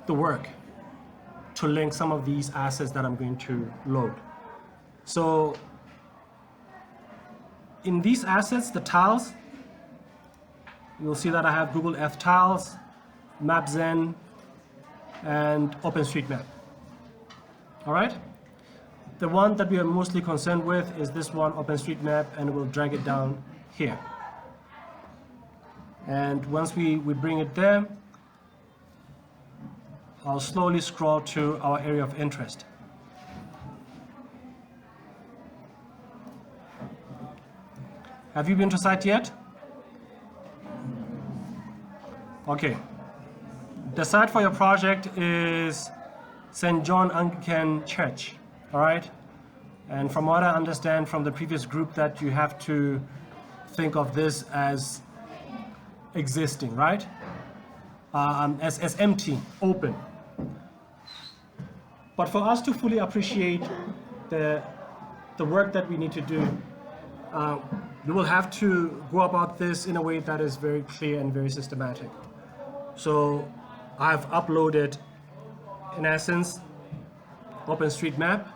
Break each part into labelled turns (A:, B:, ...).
A: the work to link some of these assets that I'm going to load. So in these assets, the tiles, you'll see that I have Google Earth tiles, MapZen, and OpenStreetMap. All right? The one that we are mostly concerned with is this one, OpenStreetMap, and we'll drag it down here. And once we bring it there, I'll slowly scroll to our area of interest. Have you been to site yet? Okay. The site for your project is St. John Anglican Church, all right? And from what I understand from the previous group, that you have to think of this as existing, right? As empty, open. But for us to fully appreciate the work that we need to do, we will have to go about this in a way that is very clear and very systematic. So I've uploaded, in essence, OpenStreetMap,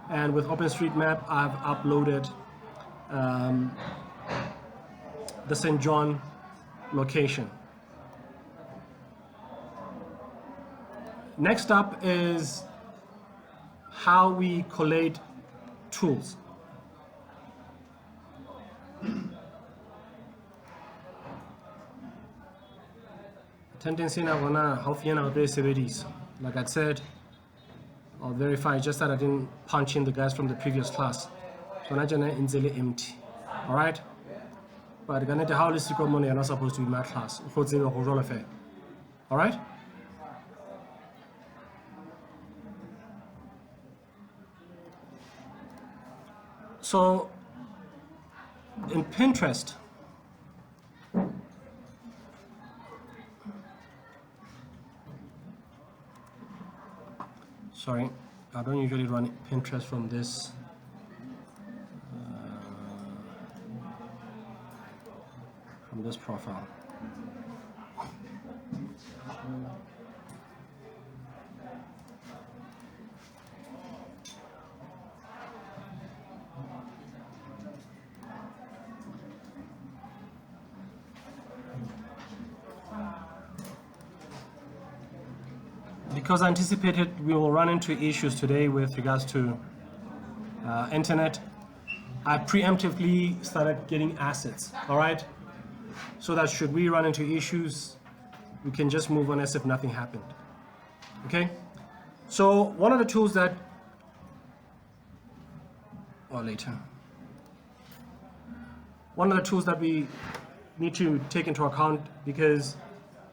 A: and with OpenStreetMap I've uploaded the St. John location. Next up is how we collate tools. Tendency na gona haufiana ba sebedisa. Like I said, I'll verify just that I didn't punch in the guys from the previous class. So na jana inzele empty. All right? But gonna the how list money are not supposed to be my class. All right? So in Pinterest, sorry, I don't usually run Pinterest from this. From this profile. Because I anticipated we will run into issues today with regards to internet, I preemptively started getting assets, all right? So that should we run into issues, we can just move on as if nothing happened, okay? So one of the tools that, or later, one of the tools that we need to take into account, because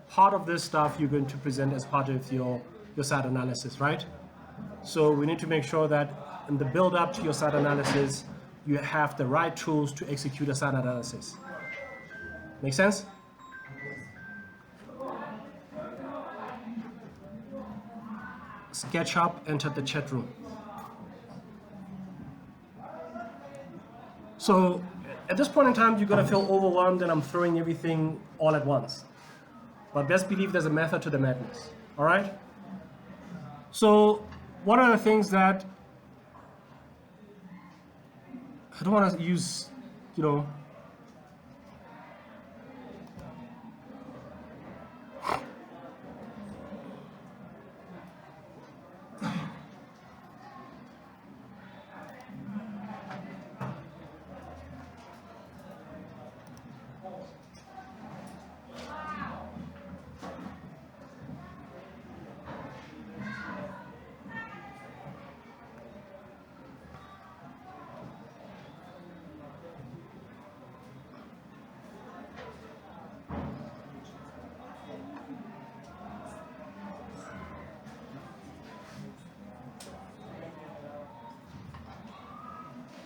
A: part of this stuff you're going to present as part of your site analysis, right? So we need to make sure that in the build up to your site analysis, you have the right tools to execute a site analysis. Make sense? SketchUp entered the chat room. So at this point in time, you're gonna feel overwhelmed and I'm throwing everything all at once. But best believe there's a method to the madness, all right? So one of the things that I don't want to use, you know,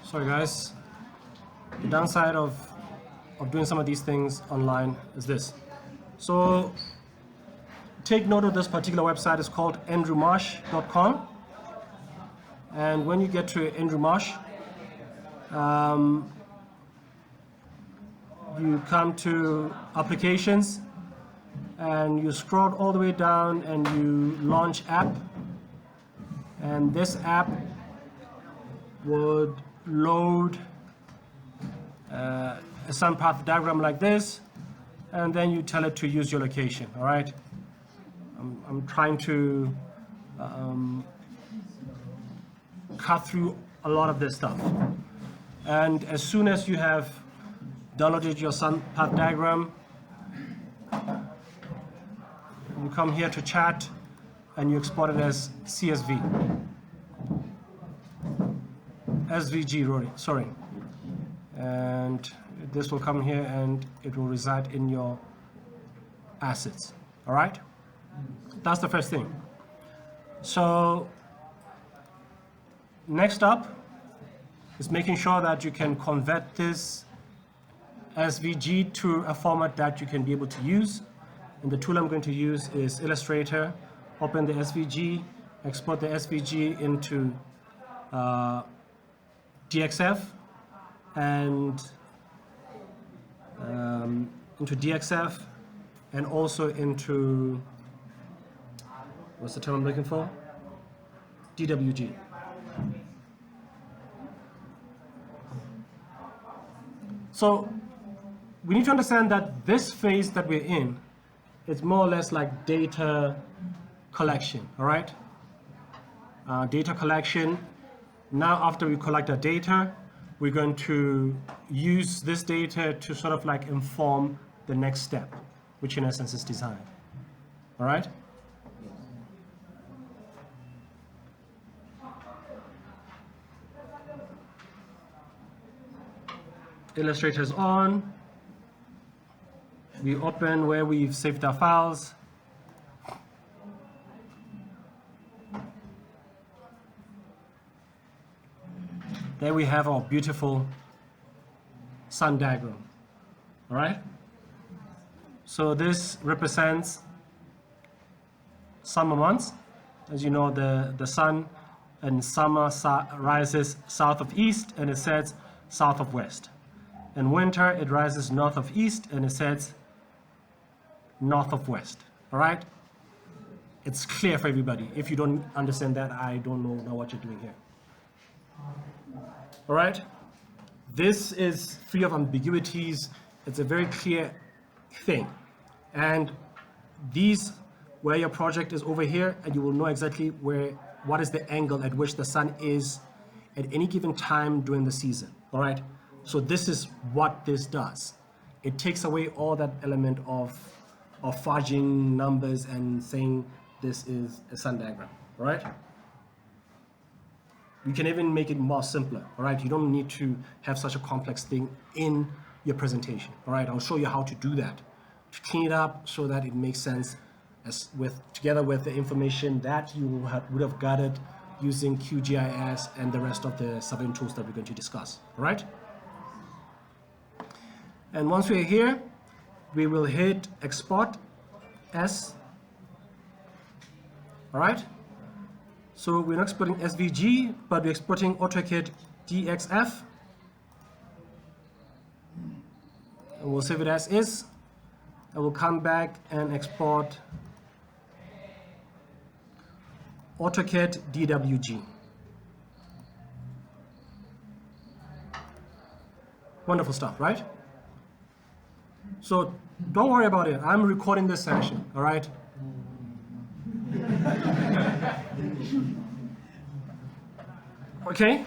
A: sorry guys, the downside of doing some of these things online is this. So take note of this particular website. It's called andrewmarsh.com, and when you get to Andrew Marsh, you come to applications, and you scroll all the way down and you launch app, and this app would load a sun path diagram like this, and then you tell it to use your location. All right, I'm trying to cut through a lot of this stuff, and as soon as you have downloaded your sun path diagram, you come here to chat and you export it as CSV. SVG, sorry. And this will come here and it will reside in your assets. All right? That's the first thing. So next up is making sure that you can convert this SVG to a format that you can be able to use. And the tool I'm going to use is Illustrator. Open the SVG, export the SVG into DXF and into DXF and also into, what's the term I'm looking for? DWG. So we need to understand that this phase that we're in, it's more or less like data collection, all right? Data collection. Now after we collect our data, we're going to use this data to sort of like inform the next step, which in essence is design, all right? Illustrator is on. We open where we've saved our files. There we have our beautiful sun diagram. All right? So this represents summer months. As you know, the sun in summer rises south of east and it sets south of west. In winter, it rises north of east and it sets north of west. All right? It's clear for everybody. If you don't understand that, I don't know what you're doing here. All right? This is free of ambiguities. It's a very clear thing. And these, where your project is over here, and you will know exactly what is the angle at which the sun is at any given time during the season. All right? So this is what this does. It takes away all that element of fudging numbers and saying this is a sun diagram, all right? You can even make it more simpler, all right? You don't need to have such a complex thing in your presentation, all right? I'll show you how to do that, to clean it up so that it makes sense together with the information that you would have gathered using QGIS and the rest of the surveying tools that we're going to discuss, all right? And once we're here, we will hit export as, all right? So we're not exporting SVG, but we're exporting AutoCAD DXF. And we'll save it as is. And we'll come back and export AutoCAD DWG. Wonderful stuff, right? So don't worry about it. I'm recording this session, all right? Okay?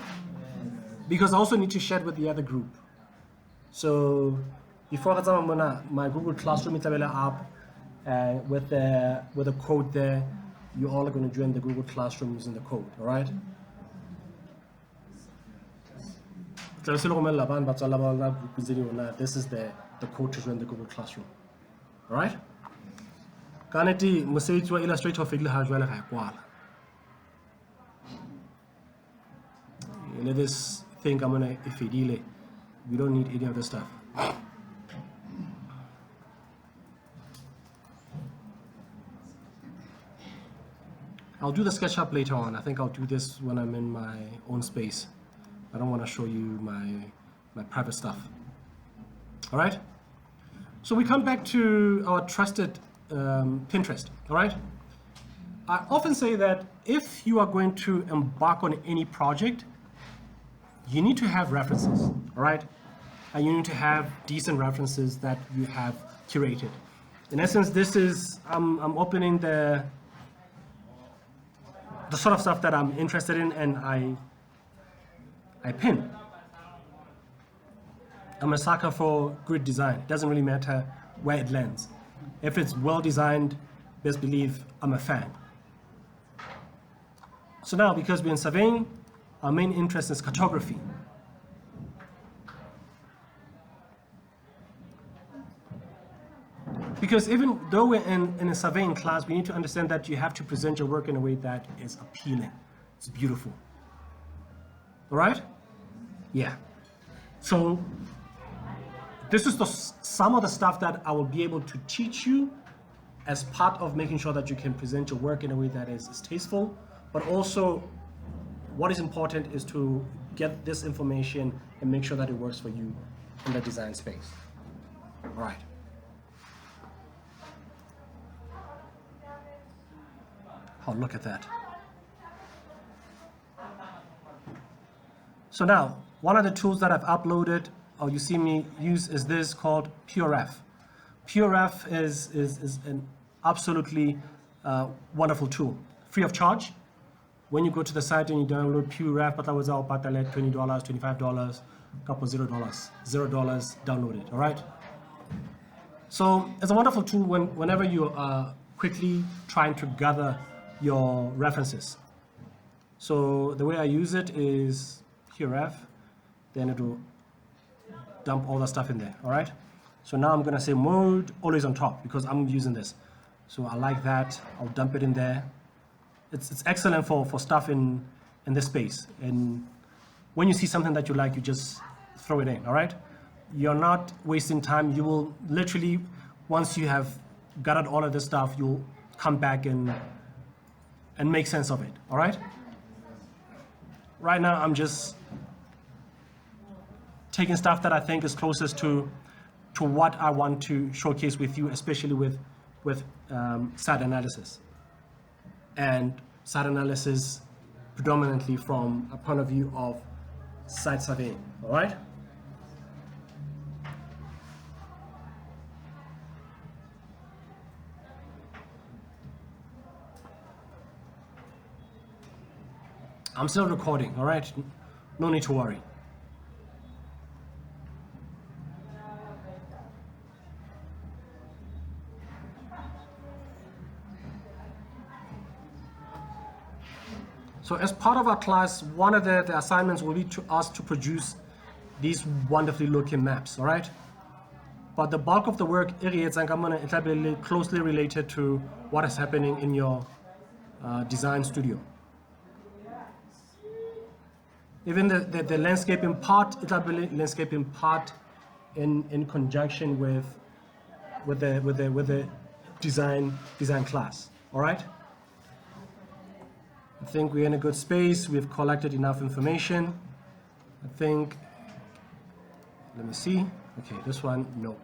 A: Because I also need to share it with the other group. So before my Google Classroom is up with the code there, you all are going to join the Google Classroom using the code, all right? This is the code to join the Google Classroom. All right? Kaneti mosebetsi wa Illustrator o fedile ha jwale ga kwala. Let this thing I'm gonna fedile. We don't need any of this stuff. I'll do the SketchUp later on. I think I'll do this when I'm in my own space. I don't want to show you my private stuff. All right? So we come back to our trusted Pinterest, all right? I often say that if you are going to embark on any project, you need to have references, all right? And you need to have decent references that you have curated. In essence, this is, I'm opening the sort of stuff that I'm interested in, and I pin. I'm a sucker for grid design. It doesn't really matter where it lands. If it's well designed, best believe I'm a fan. So now, because we're in surveying, our main interest is cartography. Because even though we're in a surveying class, we need to understand that you have to present your work in a way that is appealing. It's beautiful. All right? Yeah. So this is some of the stuff that I will be able to teach you as part of making sure that you can present your work in a way that is tasteful, but also what is important is to get this information and make sure that it works for you in the design space. All right. Oh, look at that. So now, one of the tools that I've uploaded, or you see me use, is this called PureRef. PureRef is an absolutely wonderful tool, free of charge. When you go to the site and you download PureRef, but that was all $20, $25, a couple $0, download it, all right? So it's a wonderful tool whenever you are quickly trying to gather your references. So the way I use it is QRF, then it will dump all the stuff in there, all right? So now I'm gonna say mode always on top because I'm using this. So I like that, I'll dump it in there. It's excellent for stuff in this space. And when you see something that you like, you just throw it in, all right? You're not wasting time. You will literally, once you have gathered all of this stuff, you'll come back and make sense of it, all right? Right now, I'm just taking stuff that I think is closest to what I want to showcase with you, especially with site analysis. And site analysis predominantly from a point of view of site surveying, all right? I'm still recording, all right? No need to worry. So as part of our class, one of the assignments will be to us to produce these wonderfully looking maps, all right? But the bulk of the work is closely related to what is happening in your design studio. Even the landscaping part, it'll be landscaping part in conjunction with the design class. All right. I think we're in a good space. We've collected enough information. I think. Let me see. Okay, this one, no.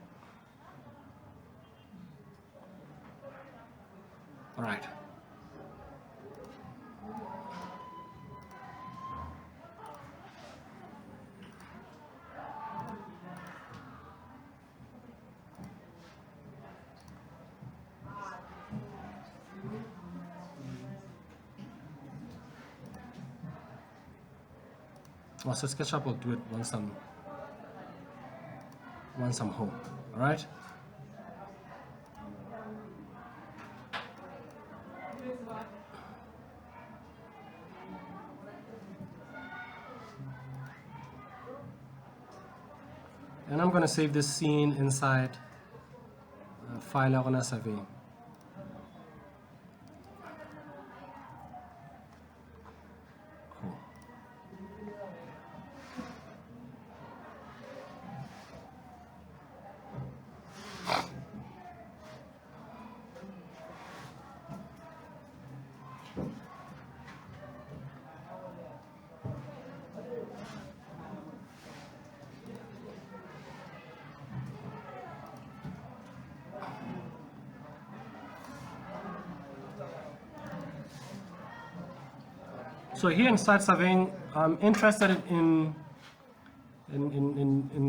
A: All right. Well, so SketchUp will do it once I'm home. All right. And I'm going to save this scene inside file on a survey. Cool. So here in site surveying, I'm interested in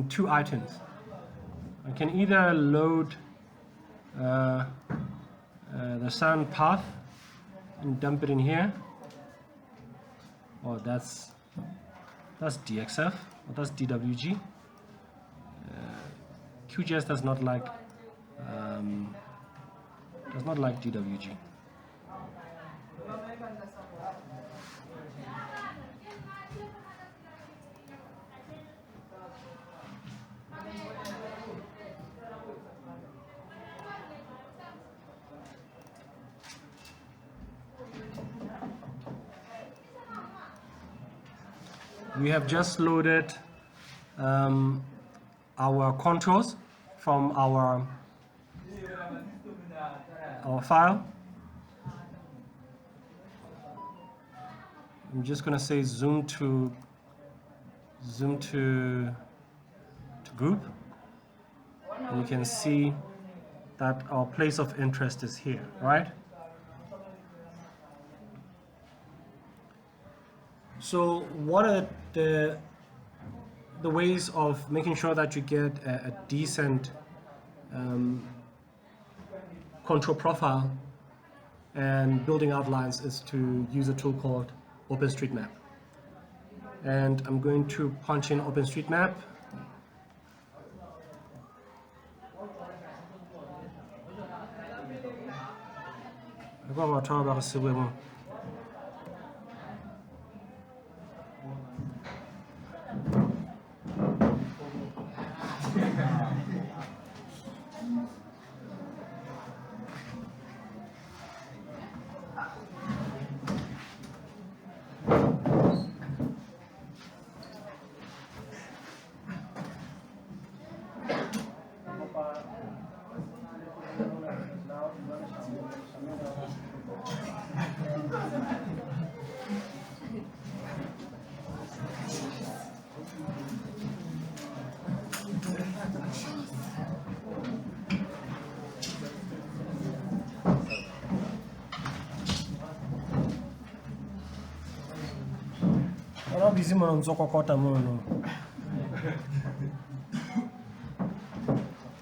A: two items. I can either load the sound path and dump it in here. Oh, that's DXF, or that's DWG. QGIS does not like DWG. We have just loaded our contours from our file. I'm just going to say zoom to group, and you can see that our place of interest is here, right? So what are the ways of making sure that you get a decent contour profile and building outlines is to use a tool called OpenStreetMap. And I'm going to punch in OpenStreetMap.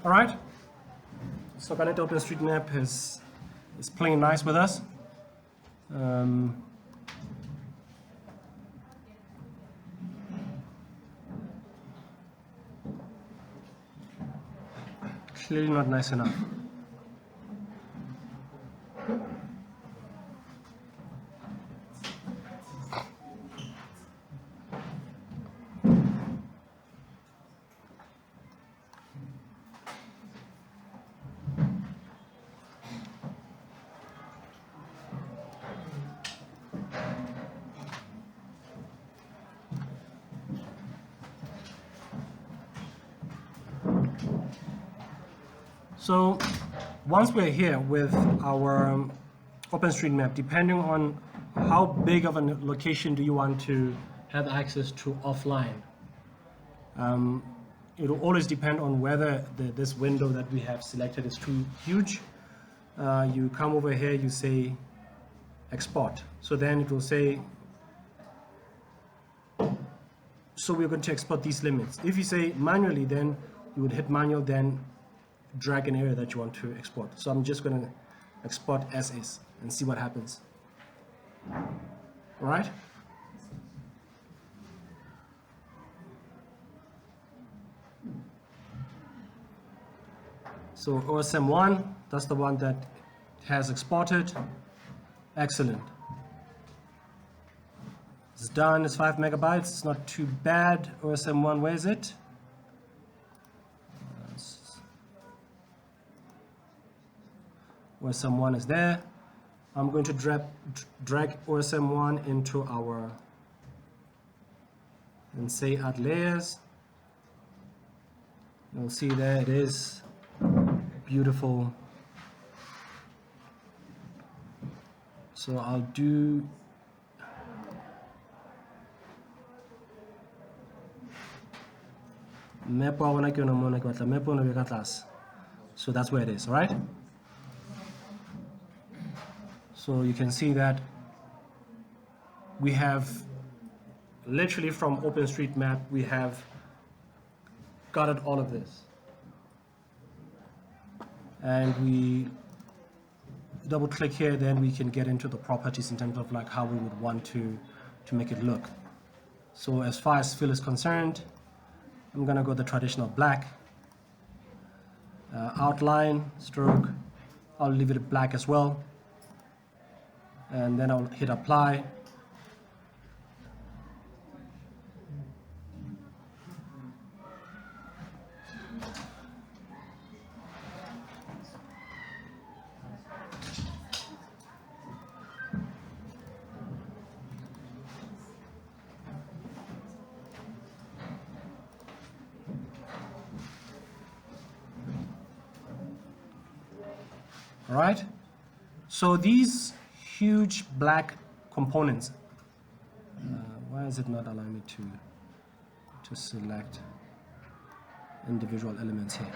A: All right, so Connect OpenStreetMap is playing nice with us. Clearly not nice enough. So once we're here with our OpenStreetMap, depending on how big of a location do you want to have access to offline, it will always depend on whether this window that we have selected is too huge. You come over here, you say export. So then it will say, so we're going to export these limits. If you say manually, then you would hit manual, then drag an area that you want to export. So I'm just going to export as is and see what happens. All right. So OSM1, that's the one that has exported. Excellent. It's done. It's 5 megabytes. It's not too bad. OSM1, where is it? OSM1 is there. I'm going to drag OSM1 into our, and say add layers. You'll see there it is. Beautiful. So I'll do so that's where it is, all right? So you can see that we have literally from OpenStreetMap, we have got all of this. And we double click here, then we can get into the properties in terms of like how we would want to make it look. So as far as fill is concerned, I'm gonna go the traditional black. Outline, stroke, I'll leave it black as well. And then I'll hit apply. All right, so these huge black components, why is it not allowing me to select individual elements here?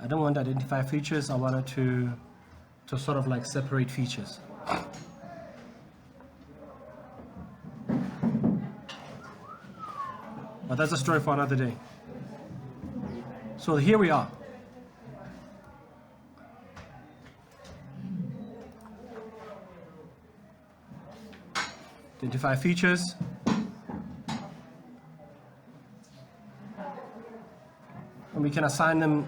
A: I don't want to identify features, I wanted to sort of like separate features. But that's a story for another day. So here we are. Identify features. And we can assign them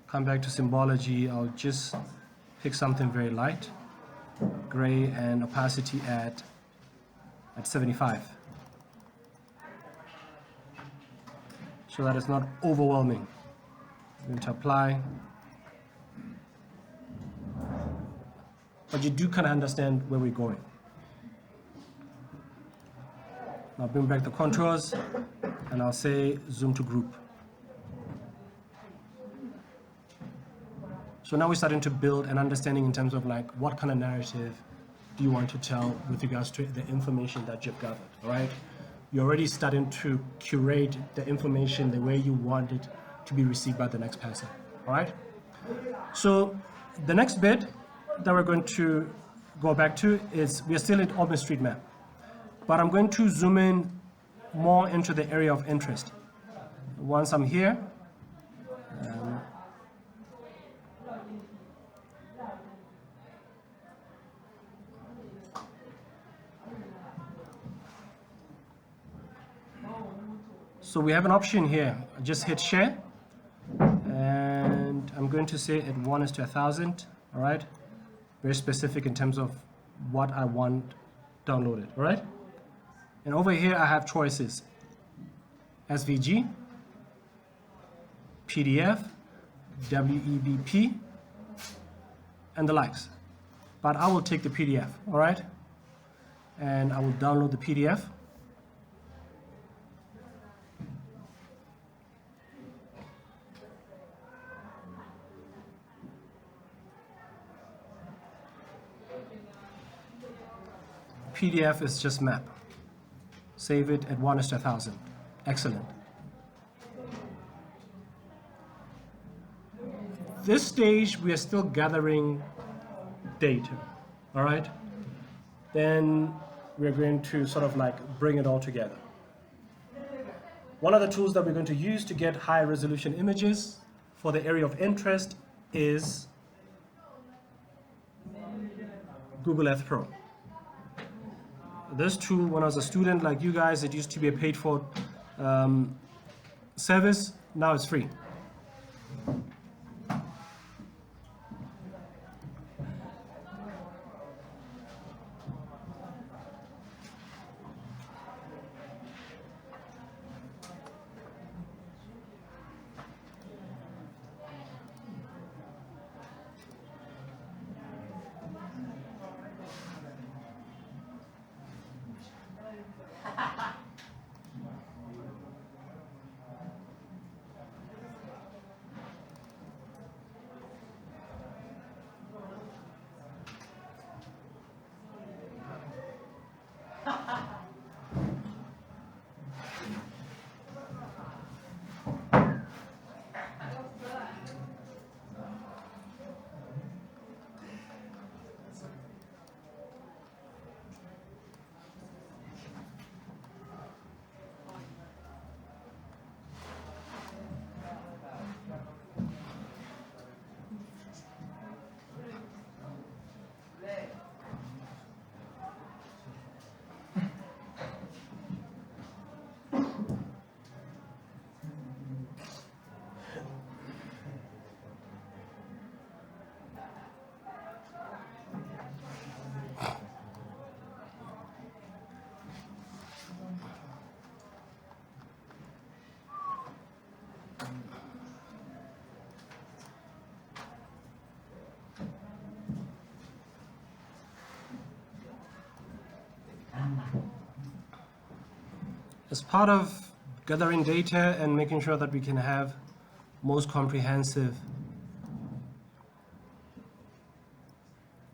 A: come back to symbology. I'll just pick something very light, gray, and opacity at 75, so that it's not overwhelming. I'm going to apply, but you do kind of understand where we're going. Now bring back the contours, and I'll say zoom to group. So now we're starting to build an understanding in terms of like what kind of narrative do you want to tell with regards to the information that you've gathered, all right? You're already starting to curate the information the way you want it to be received by the next person, all right? So the next bit that we're going to go back to is we're still in OpenStreetMap, but I'm going to zoom in more into the area of interest. Once I'm here, so we have an option here. I just hit share, and I'm going to say at 1:1000. All right, very specific in terms of what I want downloaded. All right, and over here I have choices: SVG, PDF, WEBP, and the likes. But I will take the PDF. All right, and I will download the PDF. PDF is just map. Save it at 1:1000. Excellent. This stage, we are still gathering data, all right? Then we're going to sort of like bring it all together. One of the tools that we're going to use to get high resolution images for the area of interest is Google Earth Pro. This tool, when I was a student like you guys, it used to be a paid for service. Now it's free. As part of gathering data and making sure that we can have most comprehensive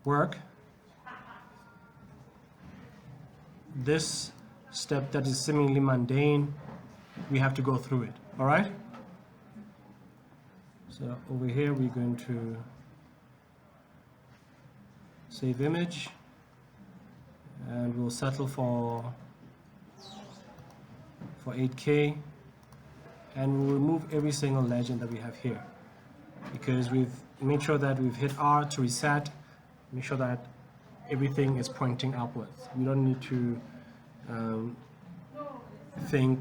A: work, this step that is seemingly mundane, we have to go through it, all right? So over here, we're going to save image, and we'll settle for 8K, and we'll remove every single legend that we have here, because we've made sure that we've hit R to reset, make sure that everything is pointing upwards. We don't need to think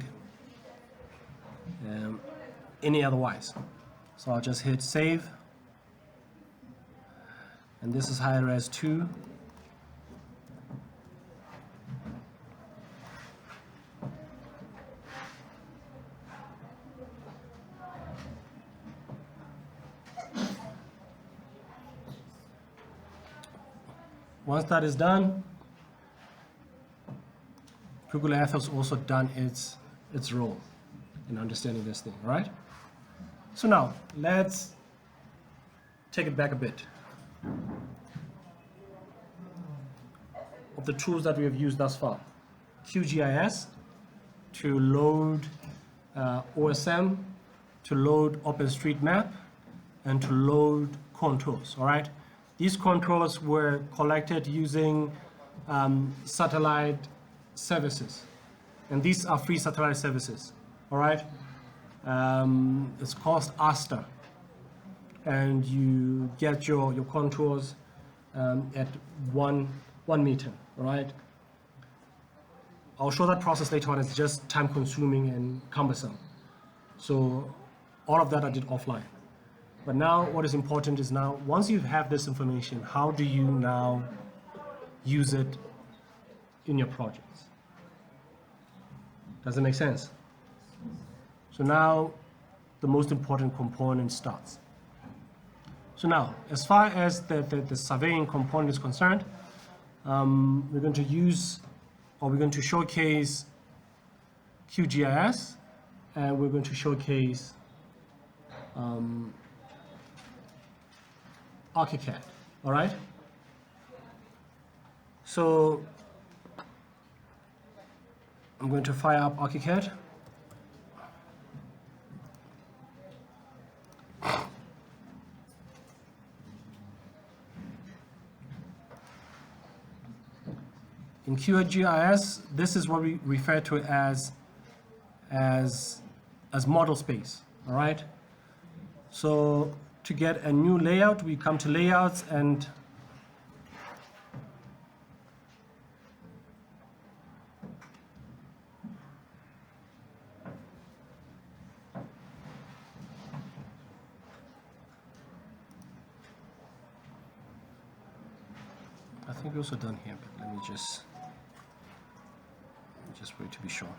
A: any otherwise. So I'll just hit save, and this is high res 2. Once that is done, Google Earth has also done its role in understanding this thing, right? So now, let's take it back a bit. Of the tools that we have used thus far, QGIS to load OSM, to load OpenStreetMap, and to load contours, all right? These contours were collected using satellite services, and these are free satellite services, all right? It's called Aster, and you get your contours at one meter, all right? I'll show that process later on. It's just time consuming and cumbersome. So all of that I did offline. But now what is important is now, once you have this information, how do you now use it in your projects? Does it make sense? So now the most important component starts. So now, as far as the surveying component is concerned, we're going to use, or we're going to showcase QGIS, and we're going to showcase ArchiCAD, all right? So I'm going to fire up ArchiCAD. In QGIS, this is what we refer to as model space, all right? So to get a new layout, we come to layouts, and I think we're also done here, but let me just wait to be sure.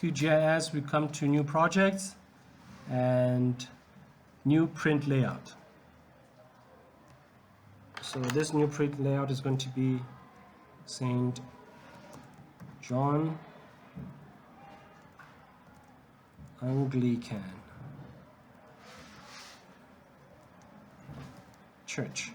A: QGIS, we come to new projects and new print layout. So this new print layout is going to be St. John Anglican Church.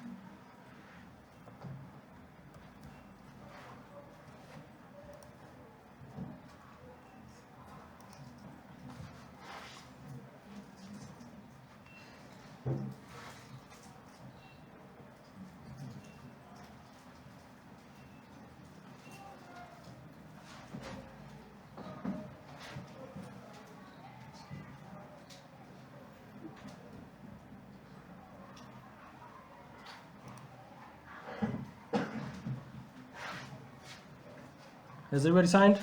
A: Has everybody signed?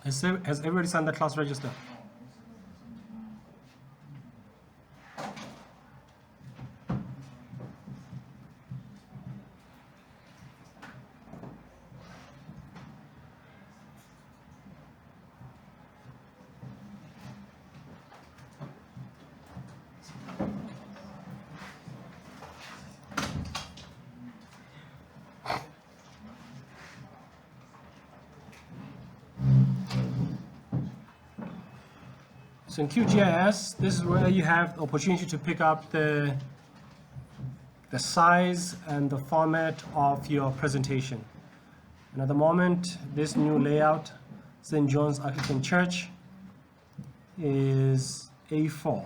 A: Has everybody signed the class register? So in QGIS, this is where you have the opportunity to pick up the size and the format of your presentation. And at the moment, this new layout, St. John's Anglican Church, is A4.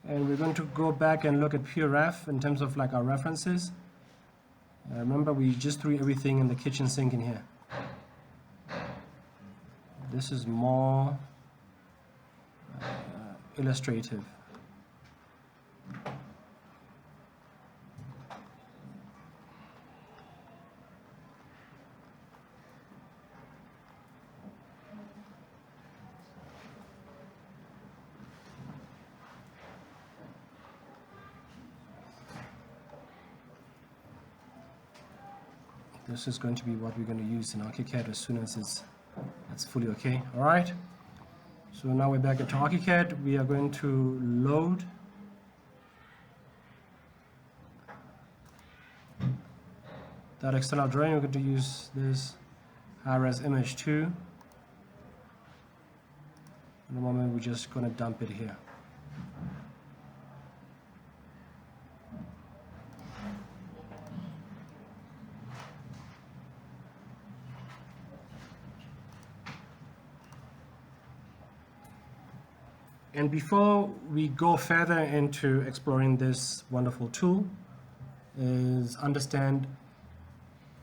A: And we're going to go back and look at pure ref in terms of like our references. Remember, we just threw everything in the kitchen sink in here. This is more illustrative. This is going to be what we're going to use in ArchiCAD as soon as it's fully okay. All right. So now we're back into ArchiCAD. We are going to load that external drawing. We're going to use this high-res image 2. In the moment, we're just going to dump it here. And before we go further into exploring this wonderful tool, is understand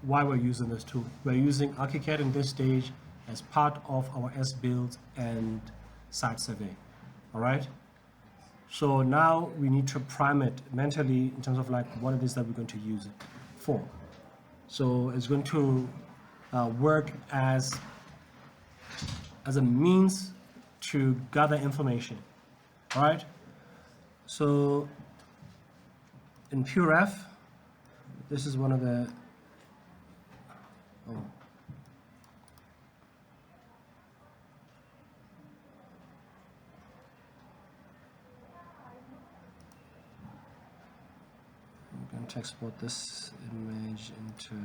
A: why we're using this tool. We're using ArchiCAD in this stage as part of our S-build and site survey. All right. So now we need to prime it mentally in terms of like what it is that we're going to use it for. So it's going to work as a means to gather information. All right. So in PureRef, this is one of the I'm going to export this image into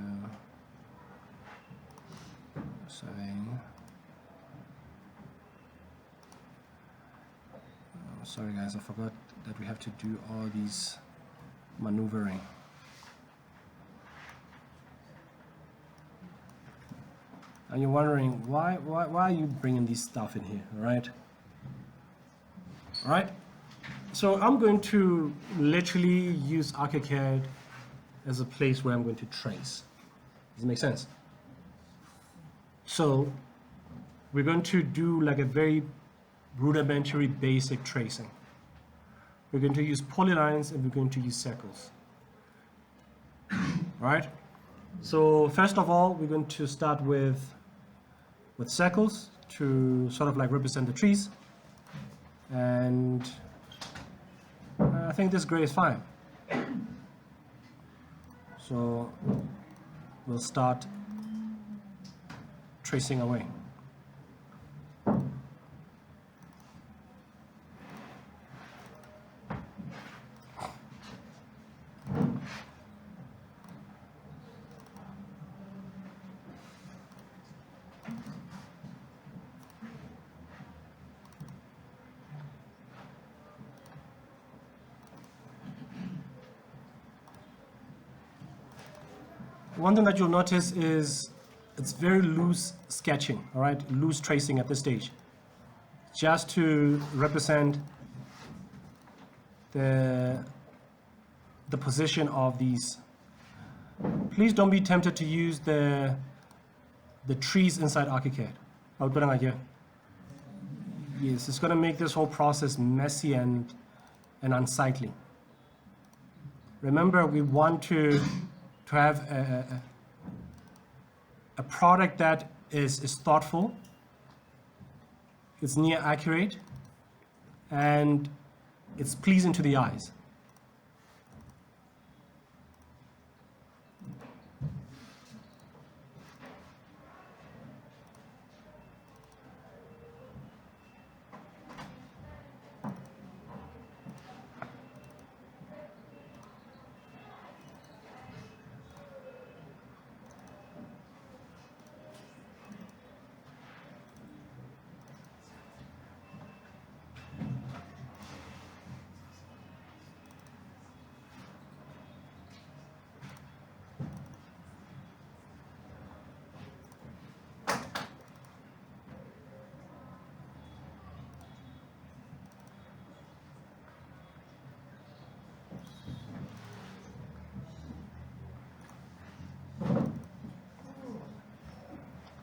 A: surveying. Sorry guys, I forgot that we have to do all these maneuvering. And you're wondering why are you bringing this stuff in here, all right? All right. So I'm going to literally use ArchiCAD as a place where I'm going to trace. Does it make sense? So we're going to do like a very rudimentary basic tracing. We're going to use polylines and we're going to use circles. All right. So first of all, we're going to start with circles to sort of like represent the trees. And I think this gray is fine. So we'll start tracing away. One thing that you'll notice is it's very loose sketching, all right, loose tracing at this stage, just to represent the position of these. Please don't be tempted to use the trees inside ArchiCAD. I'll put it here. Yes, it's going to make this whole process messy and unsightly. Remember, we want to have a product that is thoughtful, it's near accurate, and it's pleasing to the eyes.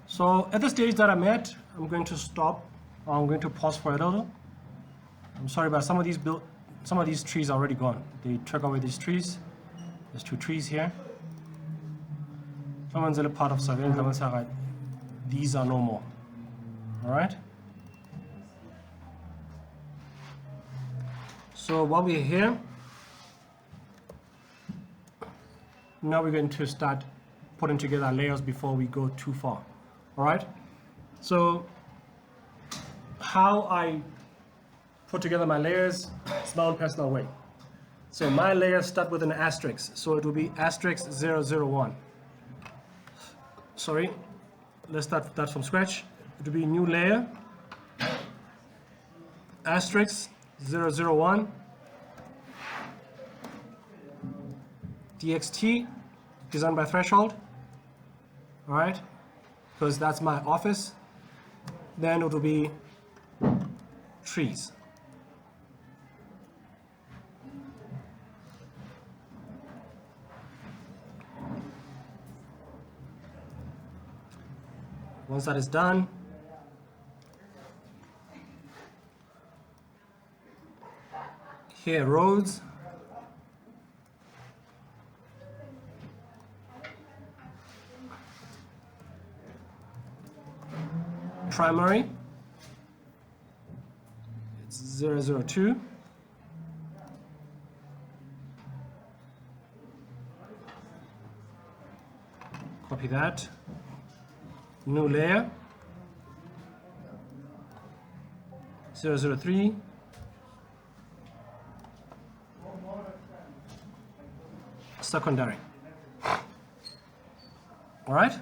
A: So at the stage that I'm at, I'm going to stop. I'm going to pause for a little. I'm sorry, but some of these trees are already gone. They took away these trees. There's 2 trees here. Someone's a part of surveillance. These are no more. All right. So while we're here, now we're going to start putting together layers before we go too far. All right. So how I put together my layers is my own personal way. So my layers start with an asterisk. So it will be asterisk 001. Sorry, let's start that from scratch. It will be new layer, asterisk 001, DXT, designed by Threshold. All right. Because that's my office. Then it will be trees. Once that is done, here roads. Primary, it's 002. Copy that. New layer, 003. Secondary. All right.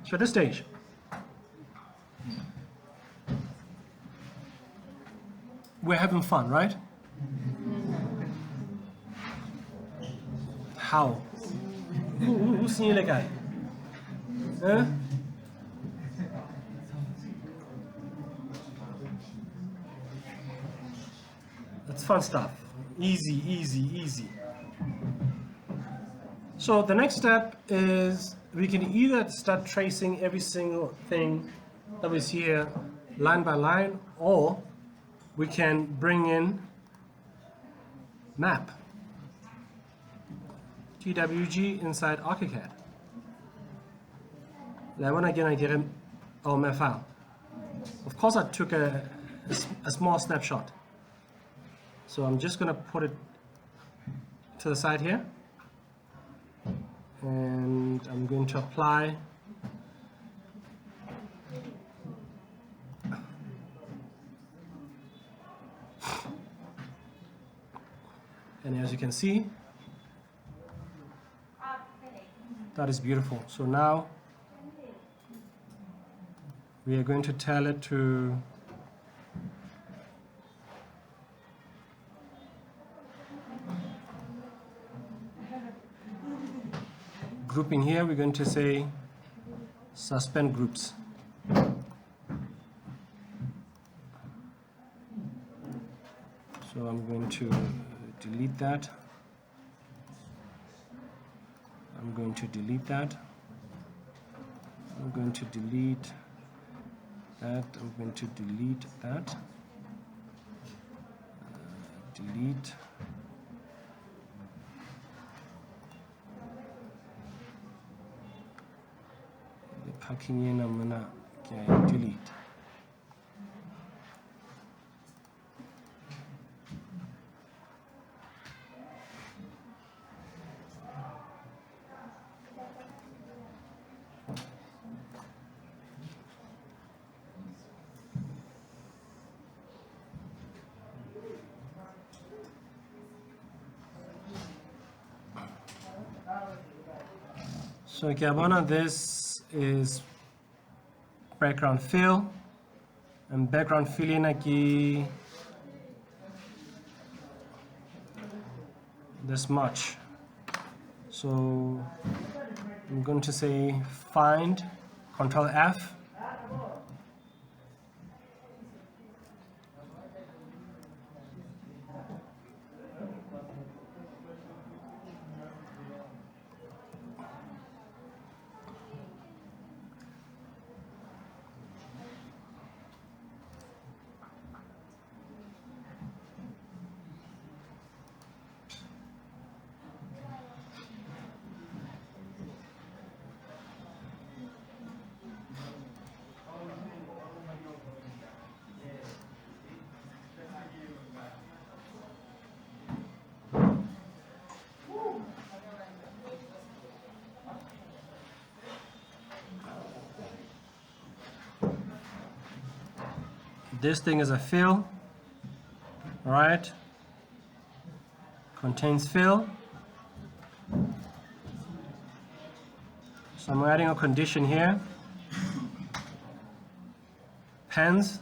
A: So at this stage, we're having fun, right? How? Who's seeing that guy? Huh? That's fun stuff. Easy, easy, easy. So the next step is we can either start tracing every single thing that we see here line by line, or we can bring in map, TWG inside ArchiCAD. Then again I get our map file. Of course I took a small snapshot. So I'm just going to put it to the side here. And I'm going to apply And as you can see, that is beautiful. So now we are going to tell it to grouping here. We're going to say suspend groups. So I'm going to delete that. I'm going to delete that. I'm going to delete that. I'm going to delete that. Delete. The packing in, I'm gonna delete. So Gabana, this is background fill, and background filling aquí this much. So I'm going to say find, Control F. This thing is a fill, right? Contains fill. So I'm adding a condition here. Pens,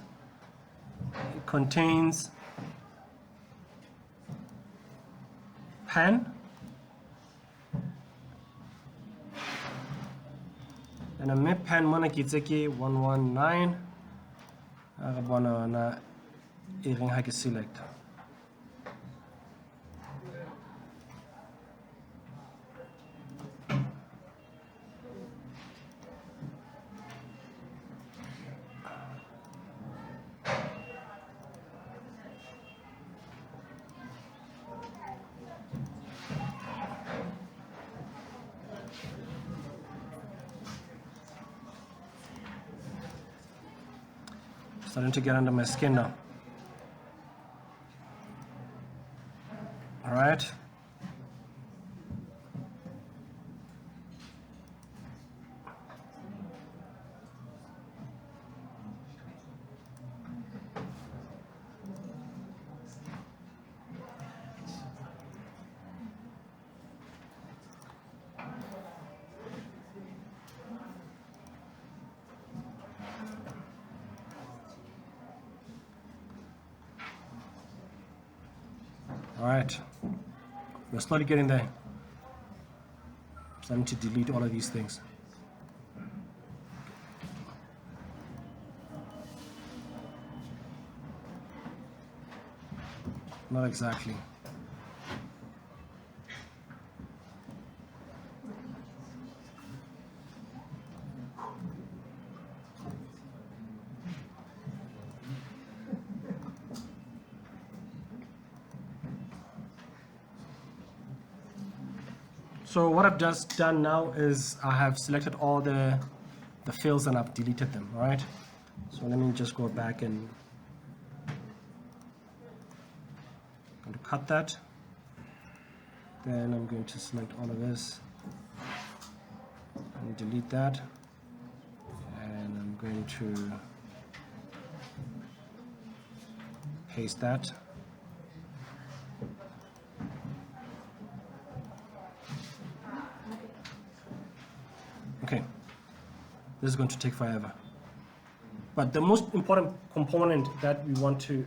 A: it contains pen. And a map pen mona kitseki 119. Agabana na iring hake select. Starting to get under my skin now. All right. All right, we're slowly getting there. So I need to delete all of these things. Not exactly. So what I've just done now is I have selected all the fields and I've deleted them, all right? So let me just go back and I'm going to cut that. Then I'm going to select all of this and delete that. And I'm going to paste that. this is going to take forever. But the most important component that we want to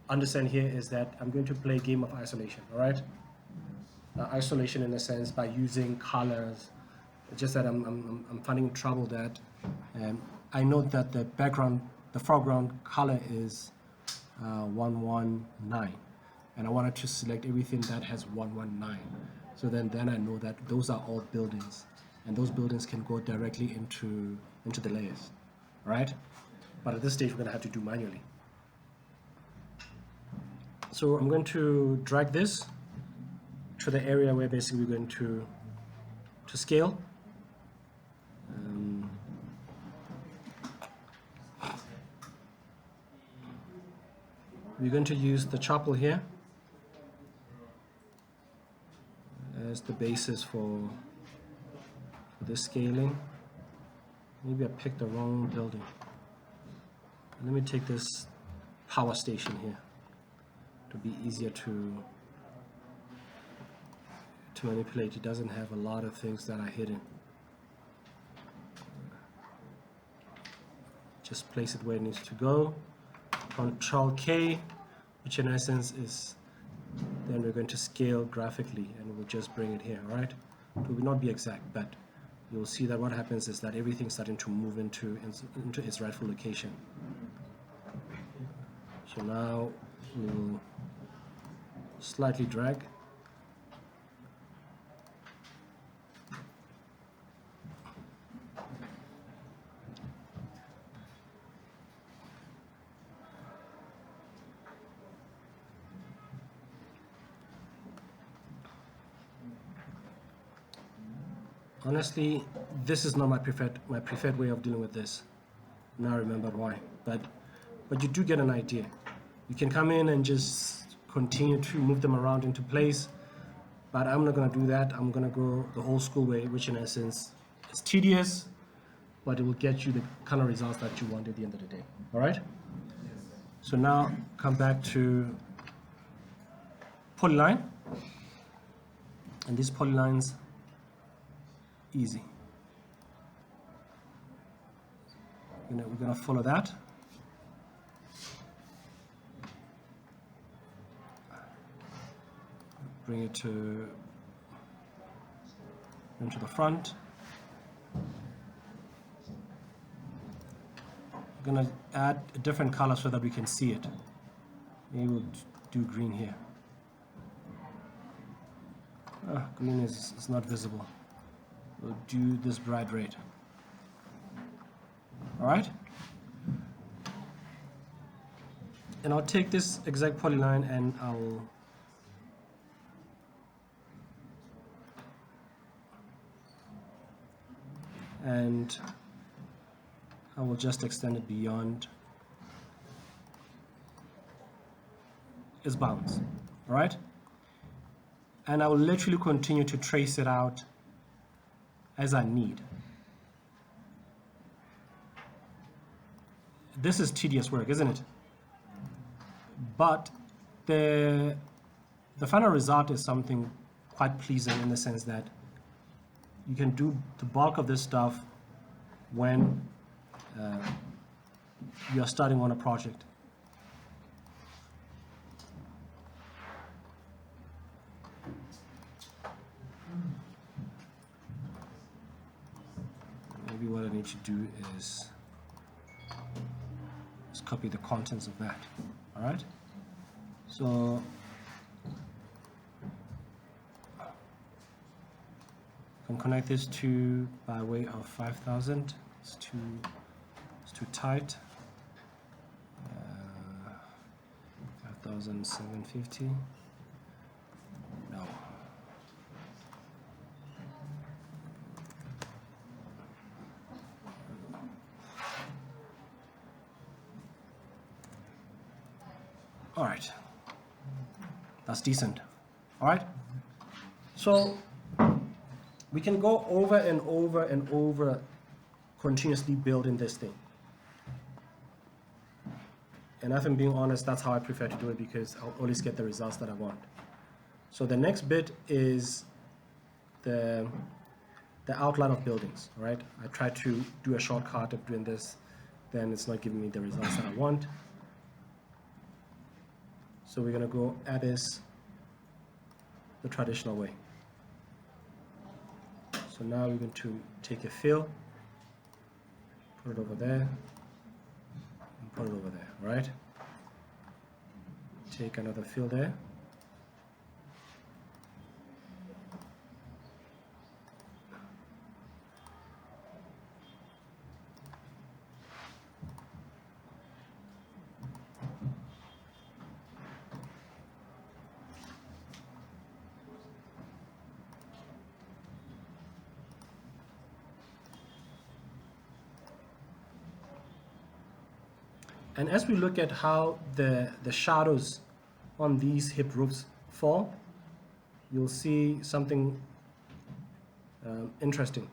A: understand here is that I'm going to play a game of isolation, all right? Isolation in a sense by using colors. It's just that I'm finding trouble that I know that the foreground color is 119, and I wanted to select everything that has 119. So then I know that those are all buildings, and those buildings can go directly into the layers, all right? But at this stage, we're going to have to do manually. So I'm going to drag this to the area where basically we're going to scale. We're going to use the chapel here as the basis for this scaling. Maybe I picked the wrong building. Let me take this power station here to be easier to manipulate. It doesn't have a lot of things that are hidden. Just place it where it needs to go. Control K, which in essence is, then we're going to scale graphically, and we'll just bring it here, all right? It will not be exact, but you'll see that what happens is that everything's starting to move into its rightful location. So now we'll slightly drag. Honestly, this is not my preferred way of dealing with this. Now I remember why, but you do get an idea. You can come in and just continue to move them around into place, but I'm not going to do that. I'm going to go the old school way, which in essence is tedious, but it will get you the kind of results that you want at the end of the day. All right? So now come back to polyline, and these polylines, easy. We're going to follow that. Bring it into the front. We're going to add a different color so that we can see it. Maybe we'll do green here. Green is not visible. We'll do this bright red. All right? And I'll take this exact polyline and I will just extend it beyond its bounds. All right? And I will literally continue to trace it out as I need. This is tedious work, isn't it? But the final result is something quite pleasing in the sense that you can do the bulk of this stuff when you're starting on a project. Maybe what I need to do is copy the contents of that. All right? So I can connect this to by way of 5,000. It's too tight. 5,750. No. All right, that's decent. All right, so we can go over and over and over continuously building this thing. And if I'm being honest, that's how I prefer to do it because I'll always get the results that I want. So the next bit is the outline of buildings, all right? I try to do a shortcut of doing this, then it's not giving me the results that I want. So we're gonna go at this the traditional way. So now we're going to take a fill, put it over there, and put it over there, right? Take another fill there. And as we look at how the shadows on these hip roofs fall, you'll see something interesting.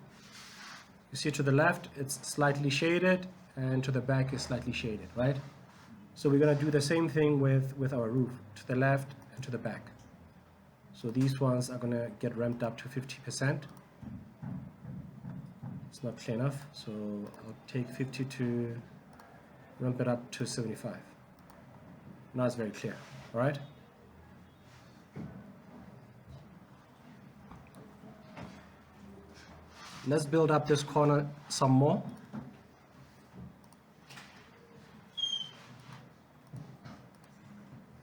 A: You see to the left, it's slightly shaded, and to the back is slightly shaded, right? So we're going to do the same thing with our roof, to the left and to the back. So these ones are going to get ramped up to 50%. It's not clear enough, so I'll take 50 to ramp it up to 75. Now it's very clear, all right? Let's build up this corner some more.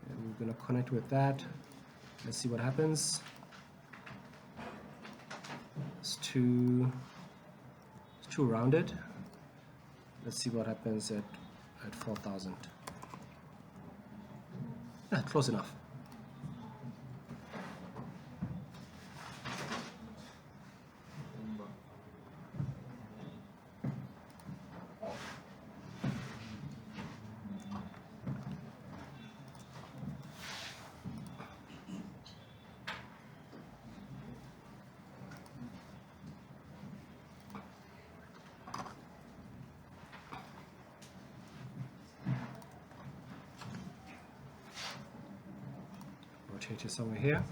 A: And we're gonna connect with that. Let's see what happens. It's too rounded. Let's see what happens at 4,000. Yeah, close enough. Rotate it somewhere here.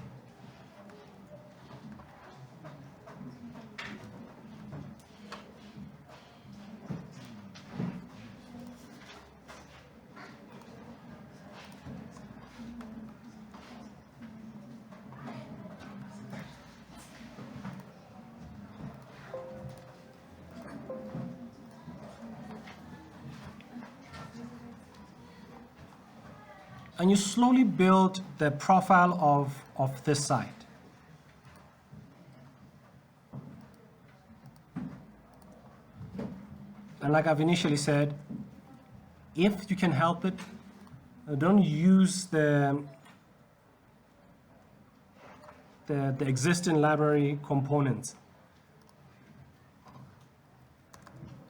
A: And you slowly build the profile of this side. And like I've initially said, if you can help it, don't use the existing library components.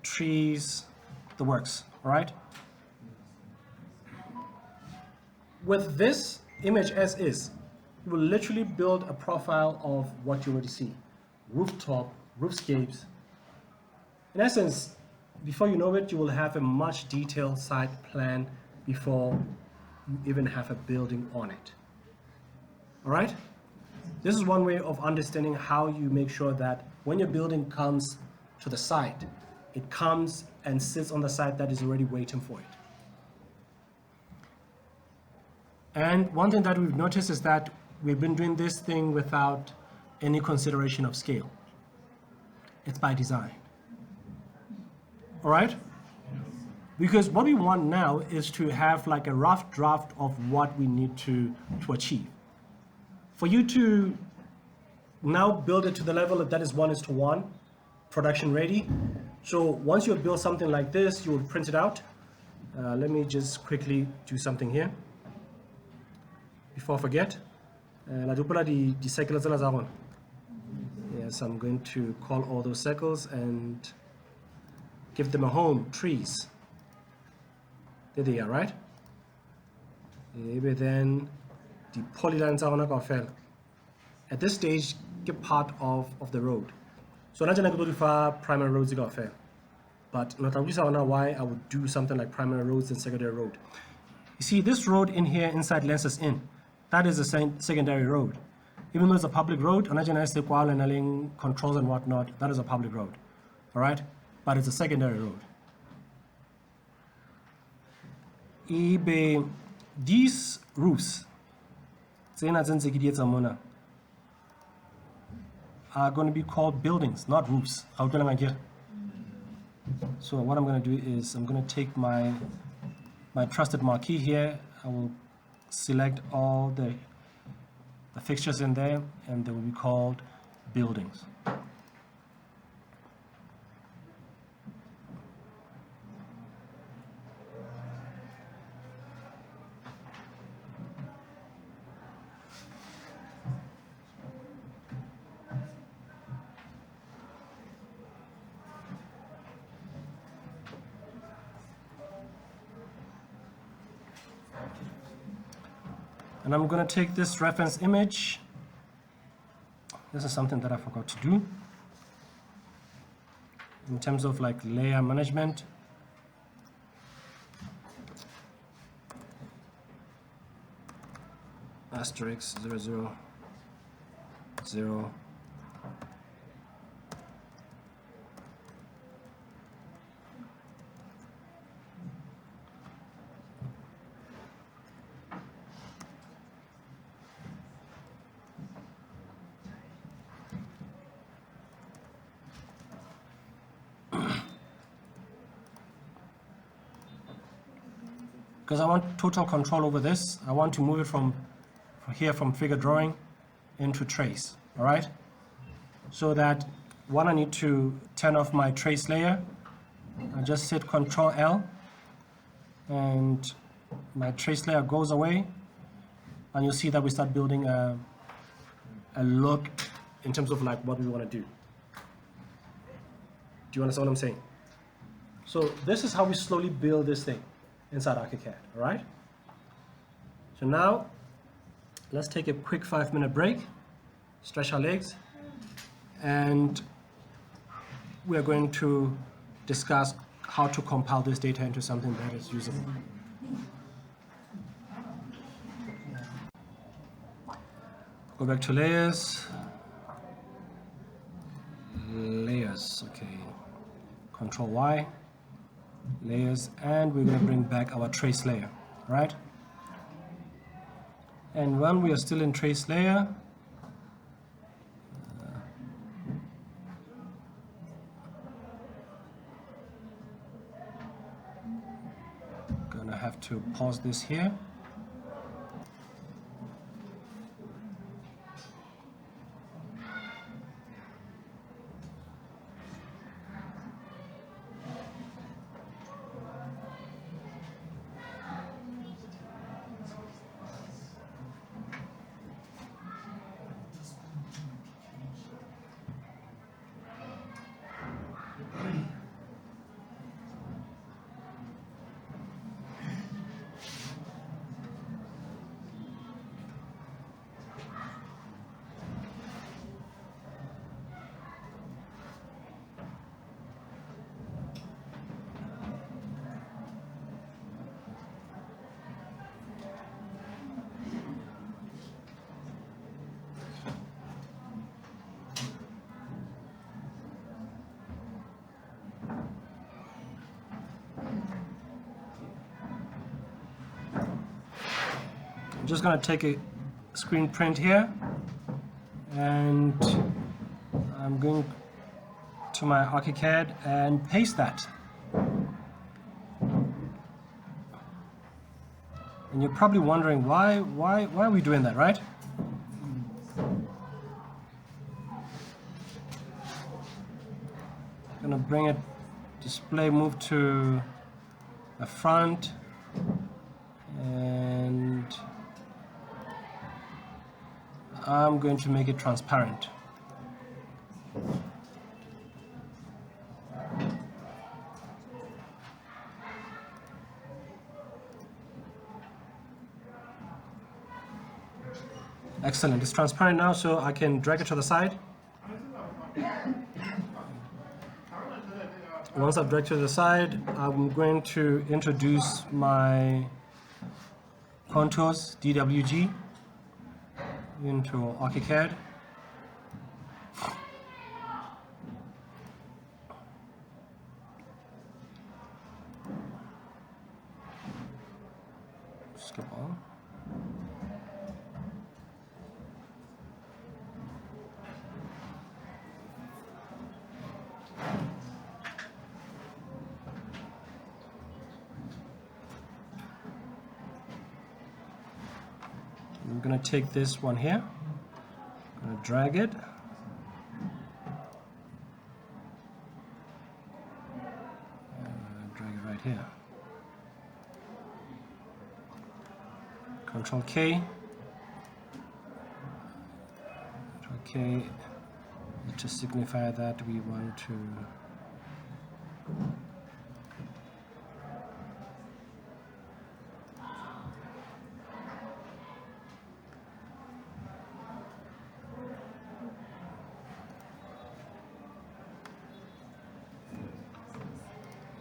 A: Trees, the works, all right? With this image as is, you will literally build a profile of what you already see. Rooftop, roofscapes. In essence, before you know it, you will have a much detailed site plan before you even have a building on it. All right? This is one way of understanding how you make sure that when your building comes to the site, it comes and sits on the site that is already waiting for it. And one thing that we've noticed is that we've been doing this thing without any consideration of scale. It's by design. All right? Because what we want now is to have like a rough draft of what we need to achieve. For you to now build it to the level that is 1:1, production ready. So once you build something like this, you will print it out. Let me just quickly do something here. Before I forget, yes, I'm going to call all those circles and give them a home, trees. There they are, right? Maybe then the polylines are at this stage, get part of the road. So I'm going to do primary roads, but not why I would do something like primary roads and secondary road. You see this road in here inside lenses in. That is a secondary road. even though it's a public road, controls and whatnot, that is a public road, all right? But it's a secondary road. These roofs are going to be called buildings, not roofs. So what I'm going to do is I'm going to take my trusted marquee here. I will select all the fixtures in there, and they will be called buildings. And I'm going to take this reference image. This is something that I forgot to do in terms of like layer management. Asterisk 000. Because I want total control over this, I want to move it from here, from figure drawing into trace, all right? So that when I need to turn off my trace layer, I just hit Control L, and my trace layer goes away, and you'll see that we start building a look in terms of like what we want to do. Do you understand what I'm saying? So this is how we slowly build this thing inside ArchiCAD, all right? So now, let's take a quick 5-minute break, stretch our legs, and we're going to discuss how to compile this data into something that is usable. Go back to layers. Layers, okay. Control Y. Layers, and we're going to bring back our trace layer, right? And when we are still in trace layer, gonna have to pause this here. I'm just going to take a screen print here, and I'm going to my ArchiCAD and paste that. And you're probably wondering why are we doing that, right? I'm going to bring it, display, move to the front, and I'm going to make it transparent. Excellent, it's transparent now, so I can drag it to the side. Once I've dragged to the side, I'm going to introduce my contours, DWG. into ArchiCAD. Skip on. I'm going to take this one here, I'm going to drag it, drag it right here. Control K, to signify that we want to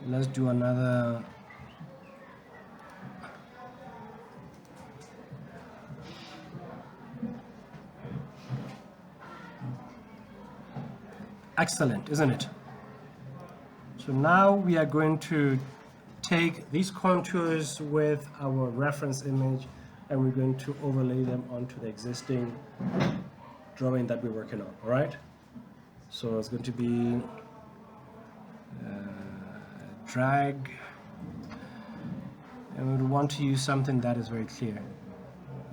A: let's do another excellent, isn't it? So now we are going to take these contours with our reference image and we're going to overlay them onto the existing drawing that we're working on, all right? So it's going to be drag, and we want to use something that is very clear.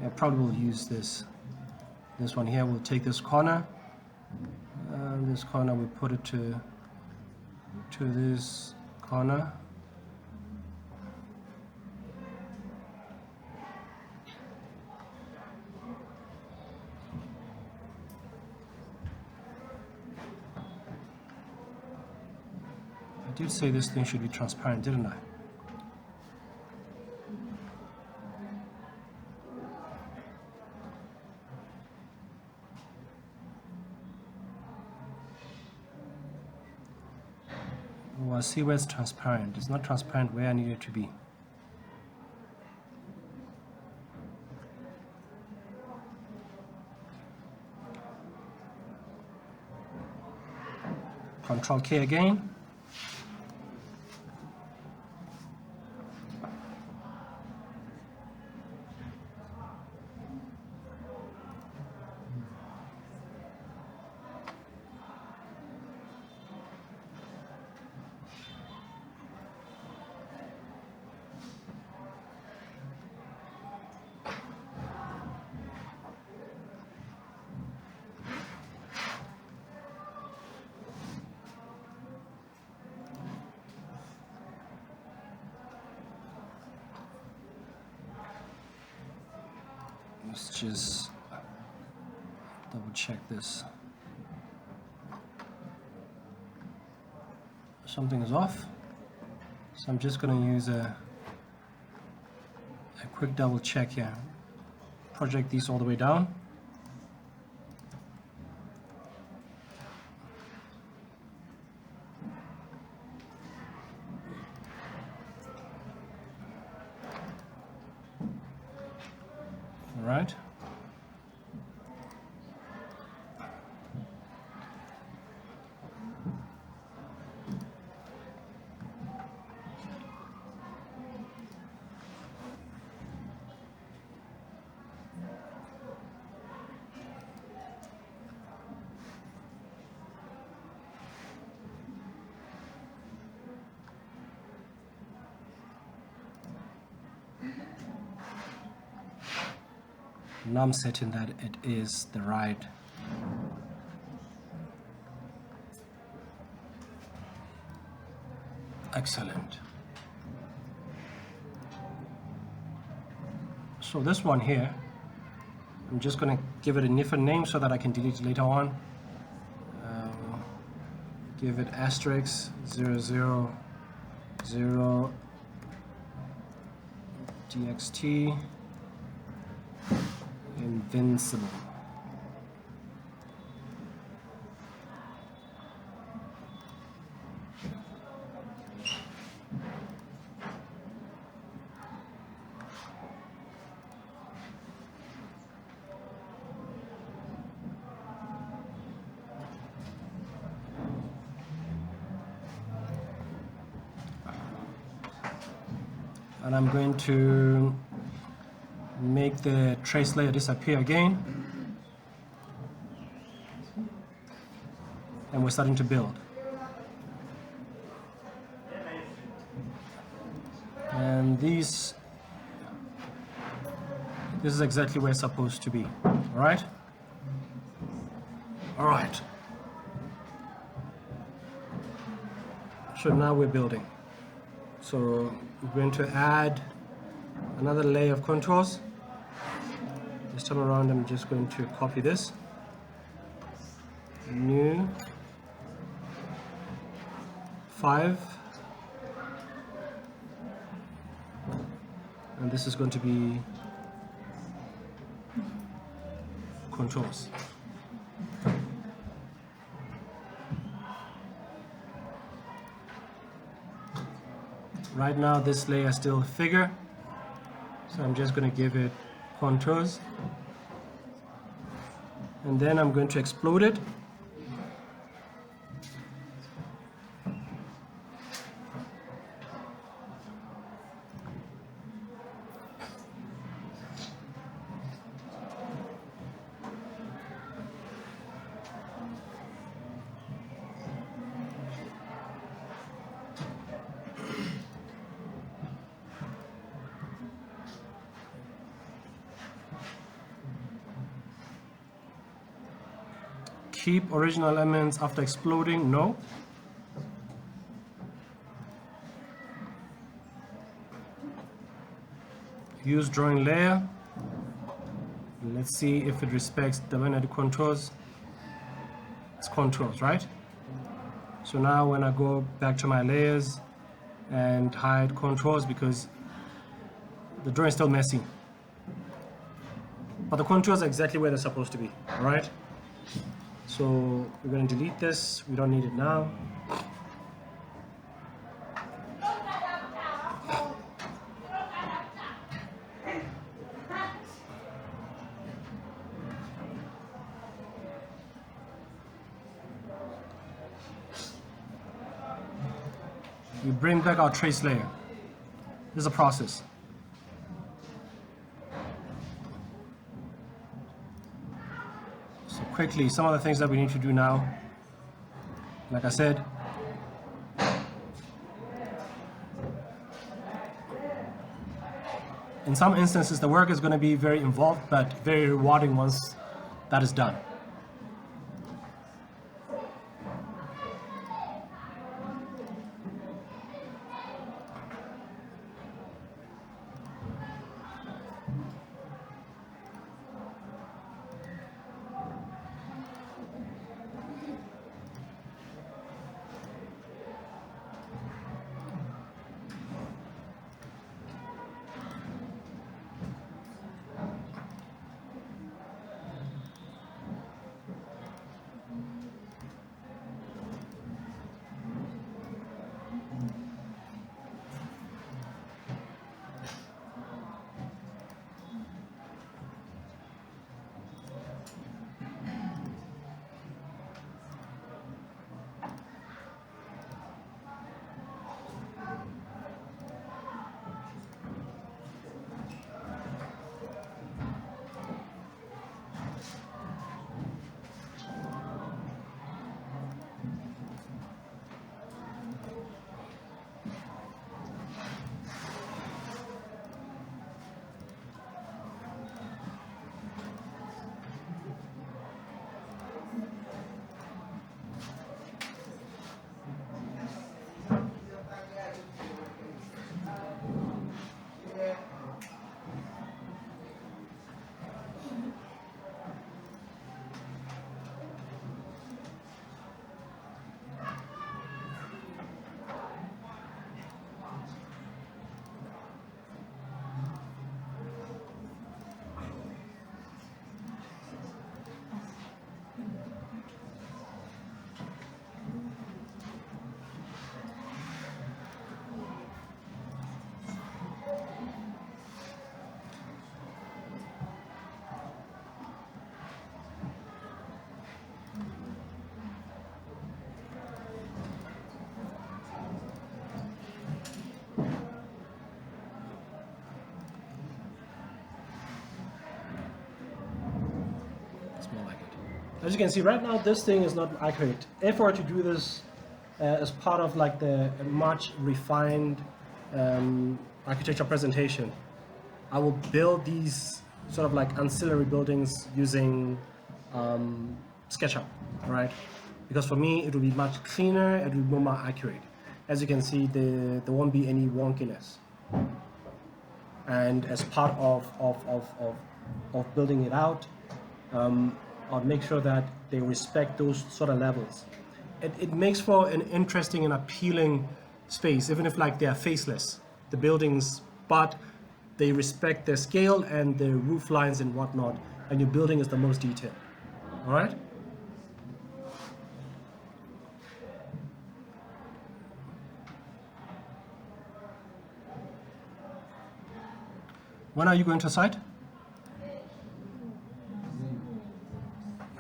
A: I probably will use this one here. We'll take this corner, we put it to this corner. I did say this thing should be transparent, didn't I? Well, see where it's transparent. It's not transparent where I need it to be. Control K again. Let's just double check this. Something is off, so I'm just going to use a quick double check here. Project these all the way down. Right. Now I'm certain that it is the right excellent. So this one here, I'm just going to give it a different name so that I can delete it later on. Give it asterisk 000 DXT invincible. and I'm going to make the trace layer disappear again, and we're starting to build. And this is exactly where it's supposed to be. All right? All right. So now we're building. So we're going to add another layer of contours. This time around, I'm just going to copy this. New 5. And this is going to be contours. Right now this layer is still figure, so I'm just going to give it contours, and then I'm going to explode it. Keep original elements after exploding, no. Use drawing layer. Let's see if it respects the when I do contours. It's contours, right? So now when I go back to my layers and hide contours, because the drawing is still messy, but the contours are exactly where they're supposed to be, all right? So we're going to delete this. We don't need it now. We bring back our trace layer. This is a process. So quickly, some of the things that we need to do now, like I said, in some instances the work is going to be very involved, but very rewarding once that is done. As you can see right now, this thing is not accurate. If I were to do this as part of like the much refined architecture presentation, I will build these sort of like ancillary buildings using SketchUp, right? Because for me, it will be much cleaner, it will be more accurate. As you can see, there won't be any wonkiness. And as part of building it out, I'll make sure that they respect those sort of levels. It makes for an interesting and appealing space, even if like they are faceless, the buildings, but they respect their scale and their roof lines and whatnot, and your building is the most detailed. All right? When are you going to site?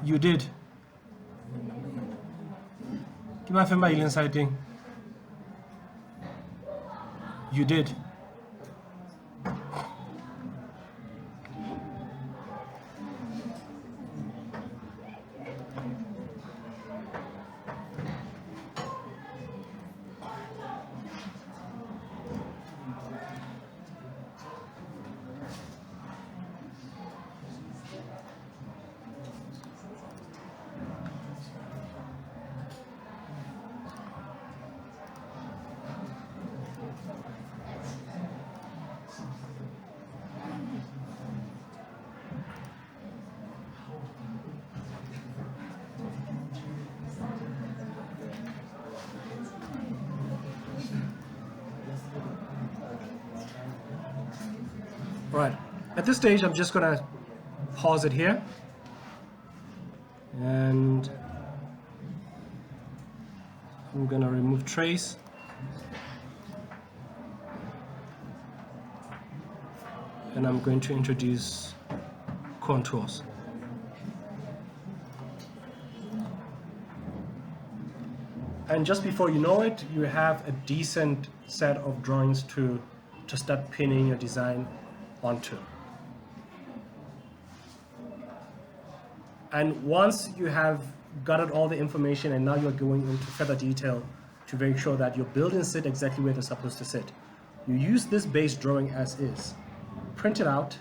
A: You did. Give me a finger inside thing. You did. Right. At this stage, I'm just gonna pause it here, and I'm gonna remove trace. And I'm going to introduce contours. And just before you know it, you have a decent set of drawings to start pinning your design onto. And once you have gathered all the information and now you're going into further detail to make sure that your buildings sit exactly where they're supposed to sit, you use this base drawing as is, print it out,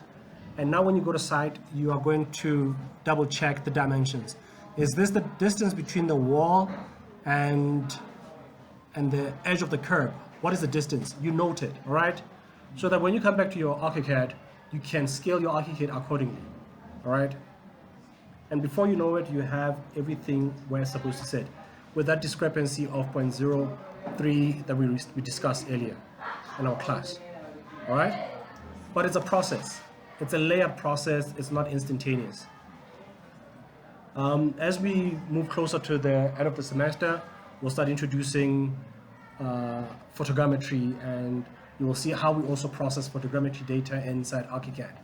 A: and now when you go to site, you are going to double check the dimensions. Is this the distance between the wall and the edge of the curb? What is the distance? You note it, all right? So that when you come back to your ArchiCAD, you can scale your ArchiCAD accordingly, all right? And before you know it, you have everything where it's supposed to sit, with that discrepancy of 0.03 that we discussed earlier in our class, all right? But it's a process. It's a layered process. It's not instantaneous. As we move closer to the end of the semester, we'll start introducing photogrammetry, and you will see how we also process photogrammetry data inside ArchiCAD,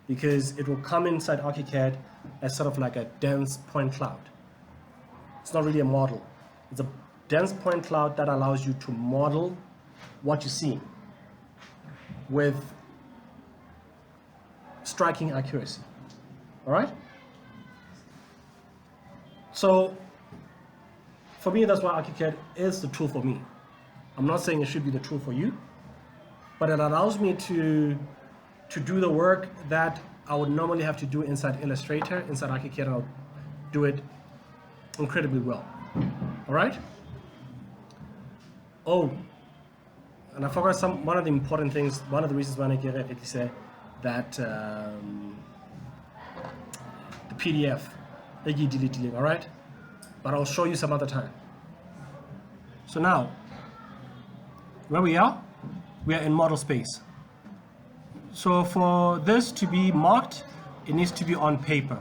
A: because it will come inside ArchiCAD as sort of like a dense point cloud. It's not really a model. It's a dense point cloud that allows you to model what you see with striking accuracy. All right? So for me, that's why ArchiCAD is the tool for me. I'm not saying it should be the tool for you, but it allows me to do the work that I would normally have to do inside Illustrator, inside ArchiCAD, and I'll do it incredibly well. All right? Oh, and I forgot one of the important things, one of the reasons why I get say that the PDF, all right? But I'll show you some other time. So now, where we are in model space. So for this to be marked, it needs to be on paper.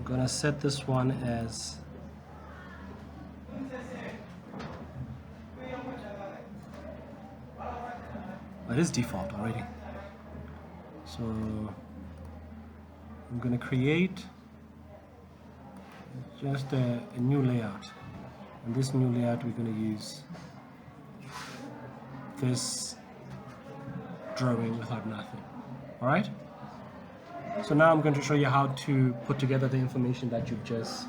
A: gonna set this one as it is default already. So I'm gonna create just a new layout, and this new layout we're gonna use this drawing without nothing. All right. So now I'm going to show you how to put together the information that you've just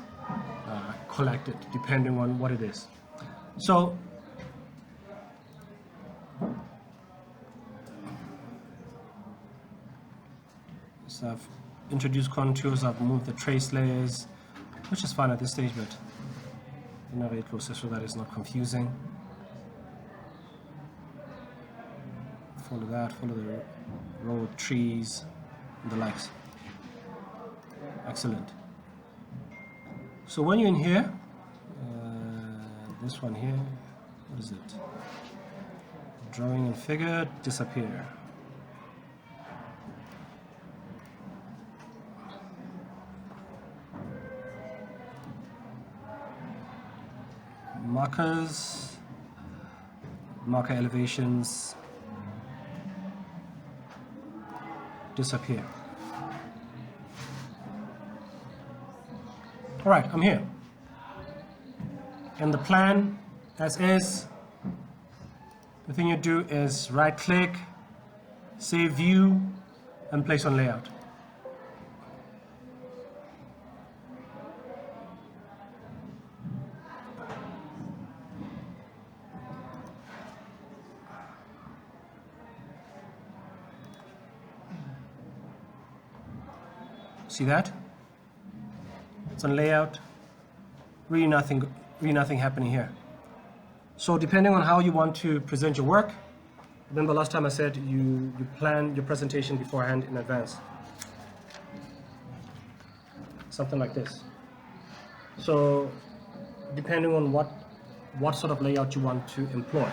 A: collected, depending on what it is. So I've introduced contours, I've moved the trace layers, which is fine at this stage, but innovate closer so that it's not confusing. Follow that, follow the row of trees and the likes. Excellent. So when you're in here, this one here, what is it? Drawing and figure, disappear. Markers, marker elevations, disappear. All right, I'm here. And the plan, as is, the thing you do is right-click, save view, and place on layout. See that? It's on layout. Really nothing happening here. So depending on how you want to present your work, remember last time I said you plan your presentation beforehand in advance. Something like this. So depending on what sort of layout you want to employ,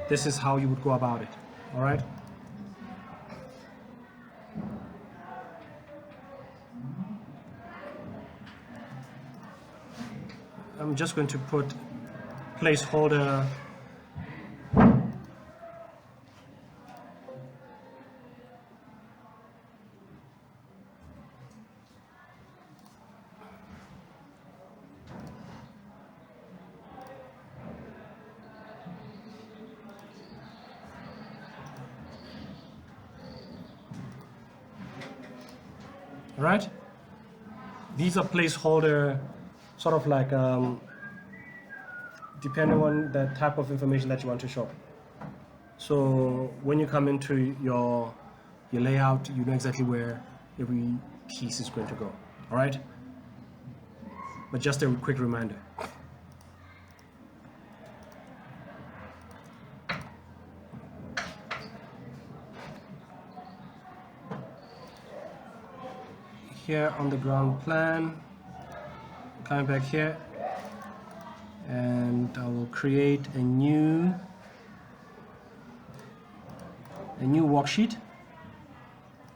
A: this is how you would go about it. All right? I'm just going to put placeholder right? These are placeholder, sort of like depending on the type of information that you want to show. So when you come into your layout, you know exactly where every piece is going to go. All right? But just a quick reminder. Here on the ground plan, coming back here, and I will create a new worksheet,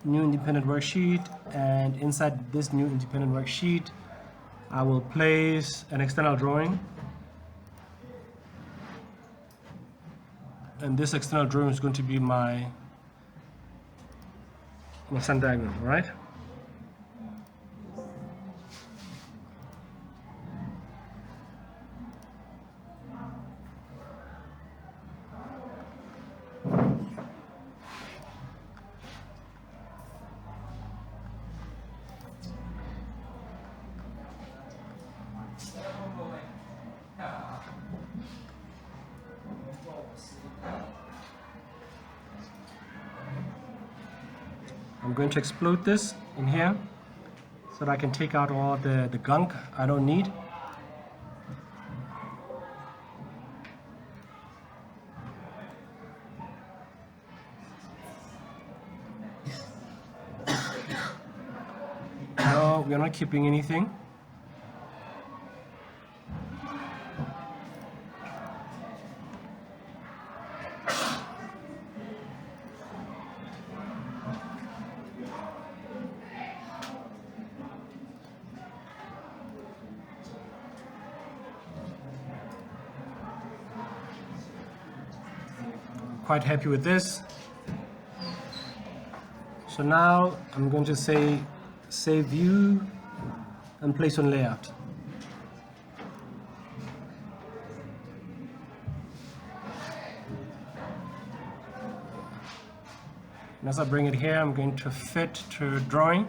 A: new independent worksheet, and inside this new independent worksheet I will place an external drawing, and this external drawing is going to be my sun diagram, right? I'm going to explode this in here so that I can take out all the gunk I don't need. No, we're not keeping anything. quite happy with this. So now I'm going to say save view and place on layout. And as I bring it here, I'm going to fit to drawing.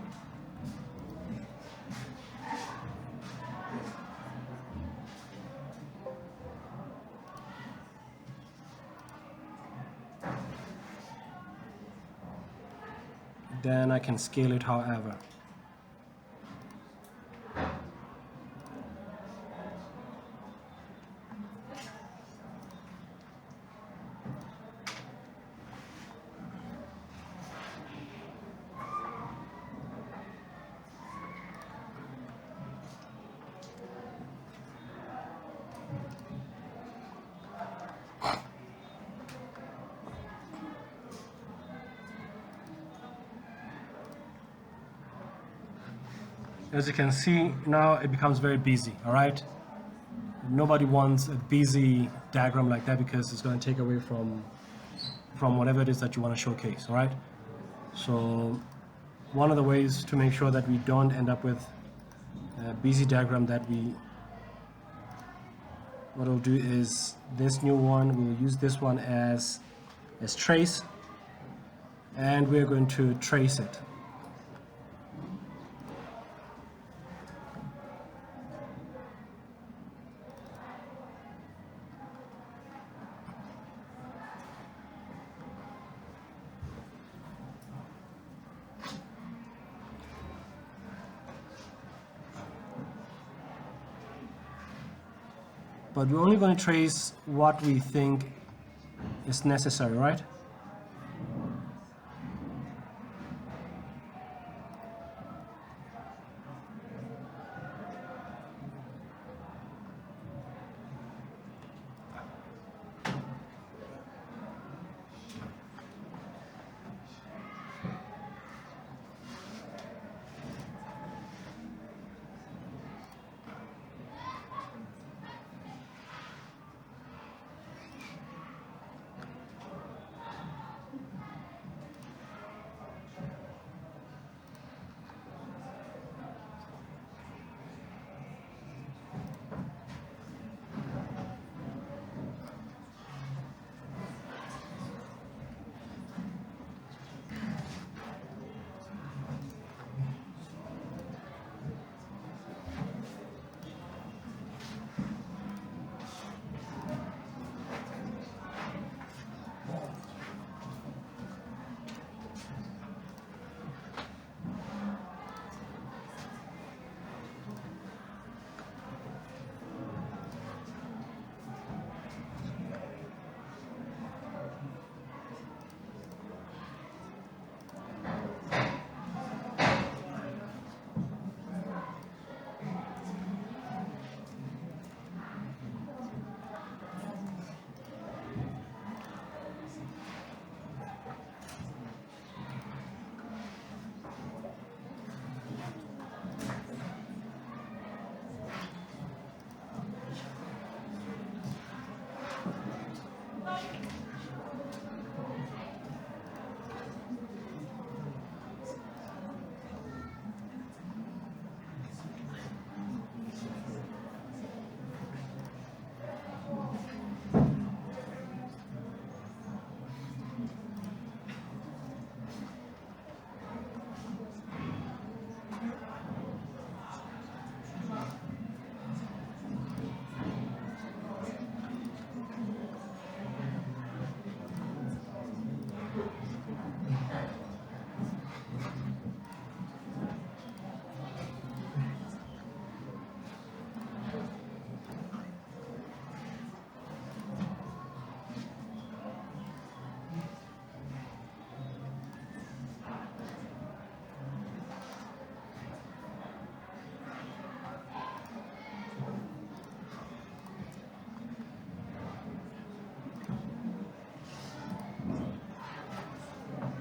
A: Then I can scale it however. As you can see, now it becomes very busy, all right? Nobody wants a busy diagram like that because it's going to take away from whatever it is that you want to showcase, all right? So one of the ways to make sure that we don't end up with a busy diagram what we'll do is this new one, we'll use this one as trace, and we're going to trace it. But we're only going to trace what we think is necessary, right?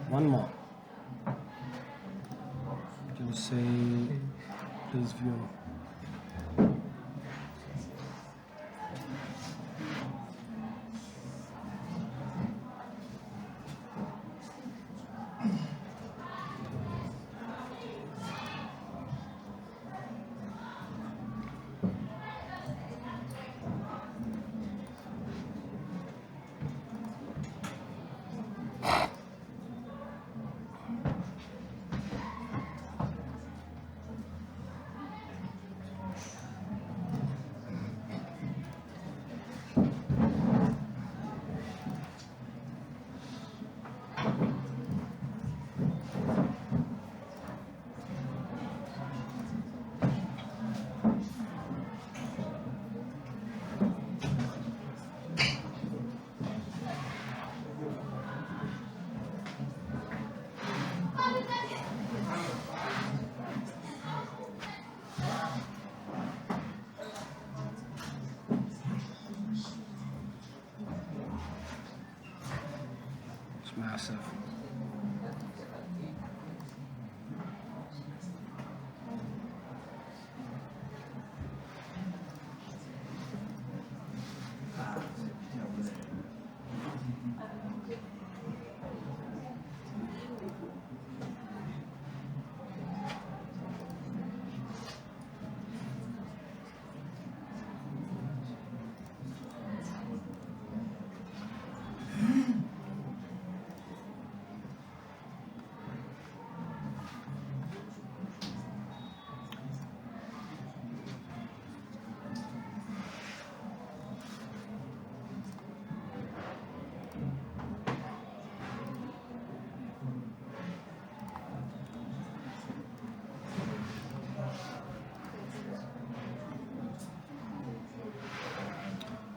A: One more. Just say, please view. massive.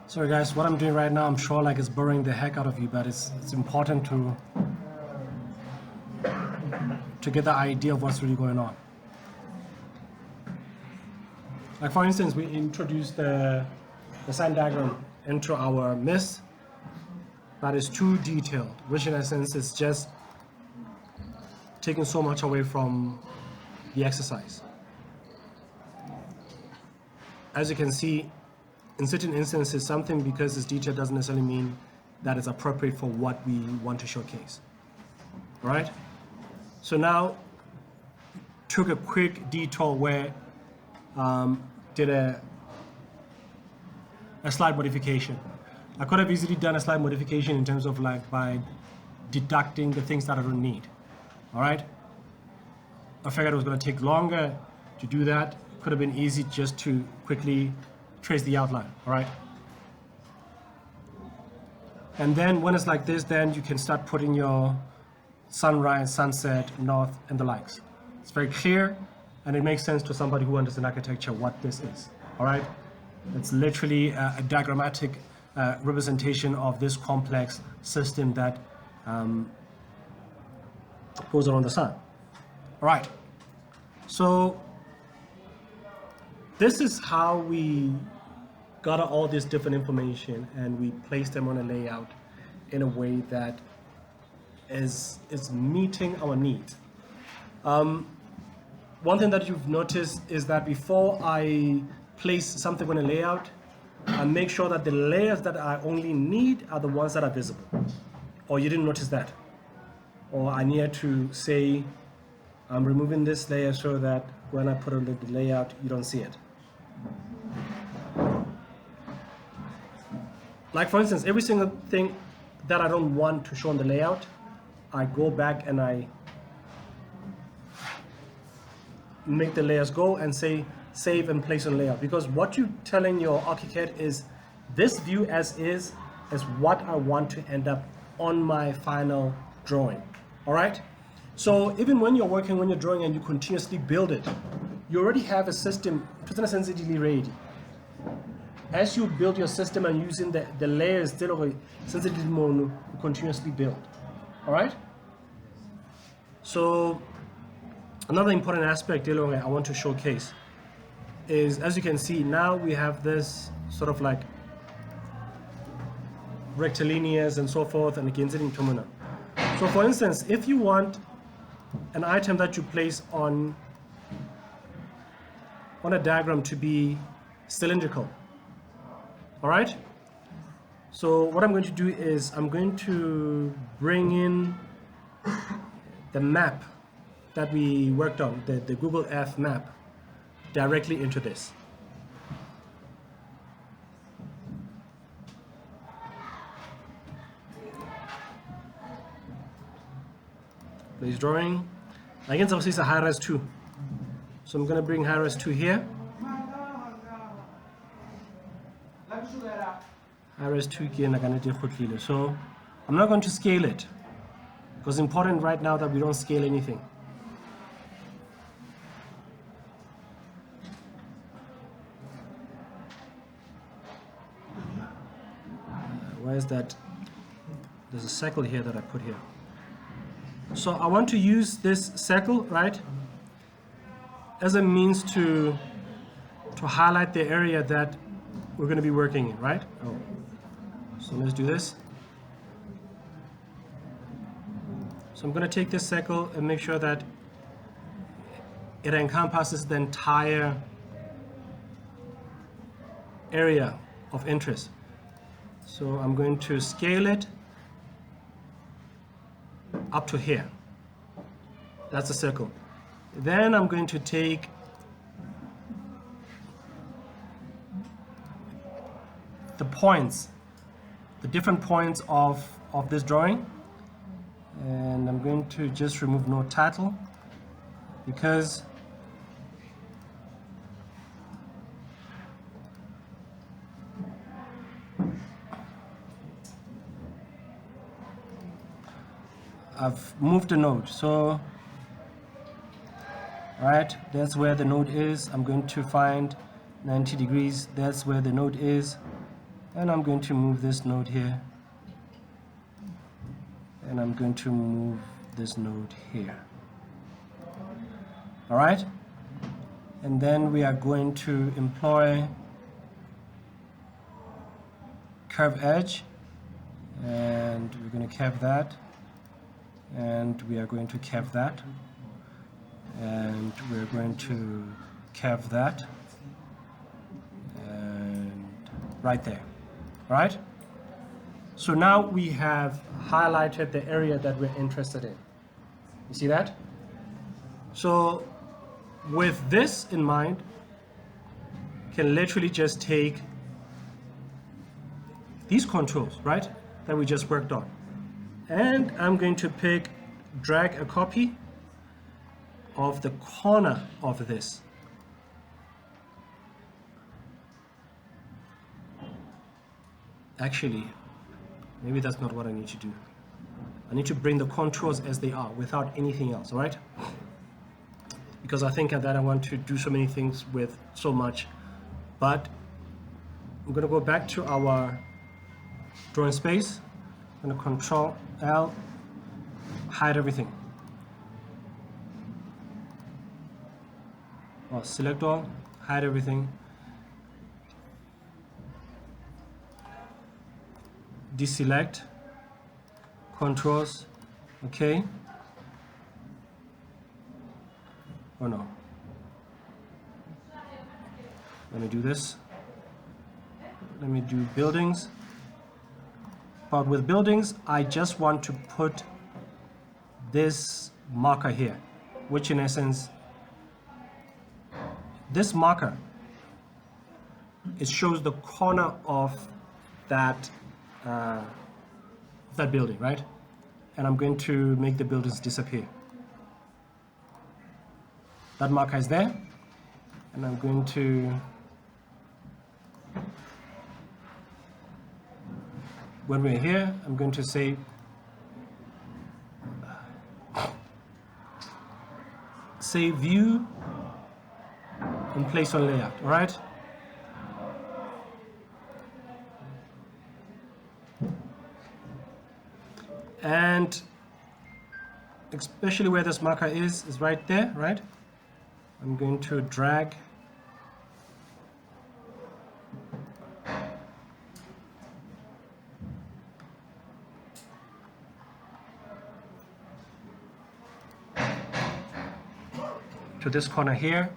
A: Sorry guys, what I'm doing right now, I'm sure like it's boring the heck out of you, but it's important to get the idea of what's really going on. Like for instance, we introduced the sign diagram into our MIS, but it's too detailed, which in a sense is just taking so much away from the exercise. As you can see, in certain instances, something because it's detailed doesn't necessarily mean that it's appropriate for what we want to showcase. All right? So now, took a quick detour where did a slide modification. I could have easily done a slide modification in terms of like by deducting the things that I don't need. All right? I figured it was going to take longer to do that. Could have been easy just to quickly trace the outline, all right? And then when it's like this, then you can start putting your sunrise, sunset, north, and the likes. It's very clear, and it makes sense to somebody who understands architecture what this is, all right? It's literally a diagrammatic representation of this complex system that goes around the sun. All right, so this is how we gather all this different information and we place them on a layout in a way that is meeting our needs. One thing that you've noticed is that before I place something on a layout, I make sure that the layers that I only need are the ones that are visible. Or you didn't notice that. Or I need to say, I'm removing this layer so that when I put on the layout, you don't see it. Like for instance, every single thing that I don't want to show on the layout, I go back and I make the layers go and say save and place on layout. Because what you're telling your ArchiCAD is this view as is what I want to end up on my final drawing. All right? So even when you're working, when you're drawing and you continuously build it, you already have a system sensitively ready. As you build your system and using the layers, sensitively you continuously build. All right? So another important aspect I want to showcase is, as you can see, now we have this sort of like rectilinears and so forth, and again, so for instance, if you want an item that you place on a diagram to be cylindrical, all right? So what I'm going to do is I'm going to bring in the map that we worked on, the Google Earth map, directly into this. Place drawing. Again, so it's a high-res 2. So I'm going to bring high-res 2 here. High-res 2 again. So I'm not going to scale it, because it's important right now that we don't scale anything. Where is that? There's a circle here that I put here. So I want to use this circle, right, as a means to highlight the area that we're going to be working in, right? Oh. So let's do this. So I'm going to take this circle and make sure that it encompasses the entire area of interest. So I'm going to scale it up to here. That's the circle. Then I'm going to take the points, the different points of this drawing, and I'm going to just remove no title because I've moved the node. So right, that's where the node is. I'm going to find 90 degrees. That's where the node is. And I'm going to move this node here. And I'm going to move this node here. All right? And then we are going to employ curve edge. And we're going to curve that. And we are going to curve that. And we're going to curve that. And right there. All right? So now we have highlighted the area that we're interested in. You see that? So with this in mind, you can literally just take these controls, right, that we just worked on. And I'm going to drag a copy of the corner of this. Actually, maybe that's not what I need to do. I need to bring the contours as they are without anything else, all right? Because I think that I want to do so many things with so much. But I'm going to go back to our drawing space. I'm going to Control L, hide everything. Or select all, hide everything. Deselect, controls, okay. Oh no. Let me do this. Let me do buildings. But with buildings, I just want to put this marker here, which in essence, this marker, it shows the corner of that building, right? And I'm going to make the buildings disappear. That marker is there, and I'm going to, when we're here, I'm going to say view and place on layout, all right? And especially where this marker is right there, right? I'm going to drag to this corner here,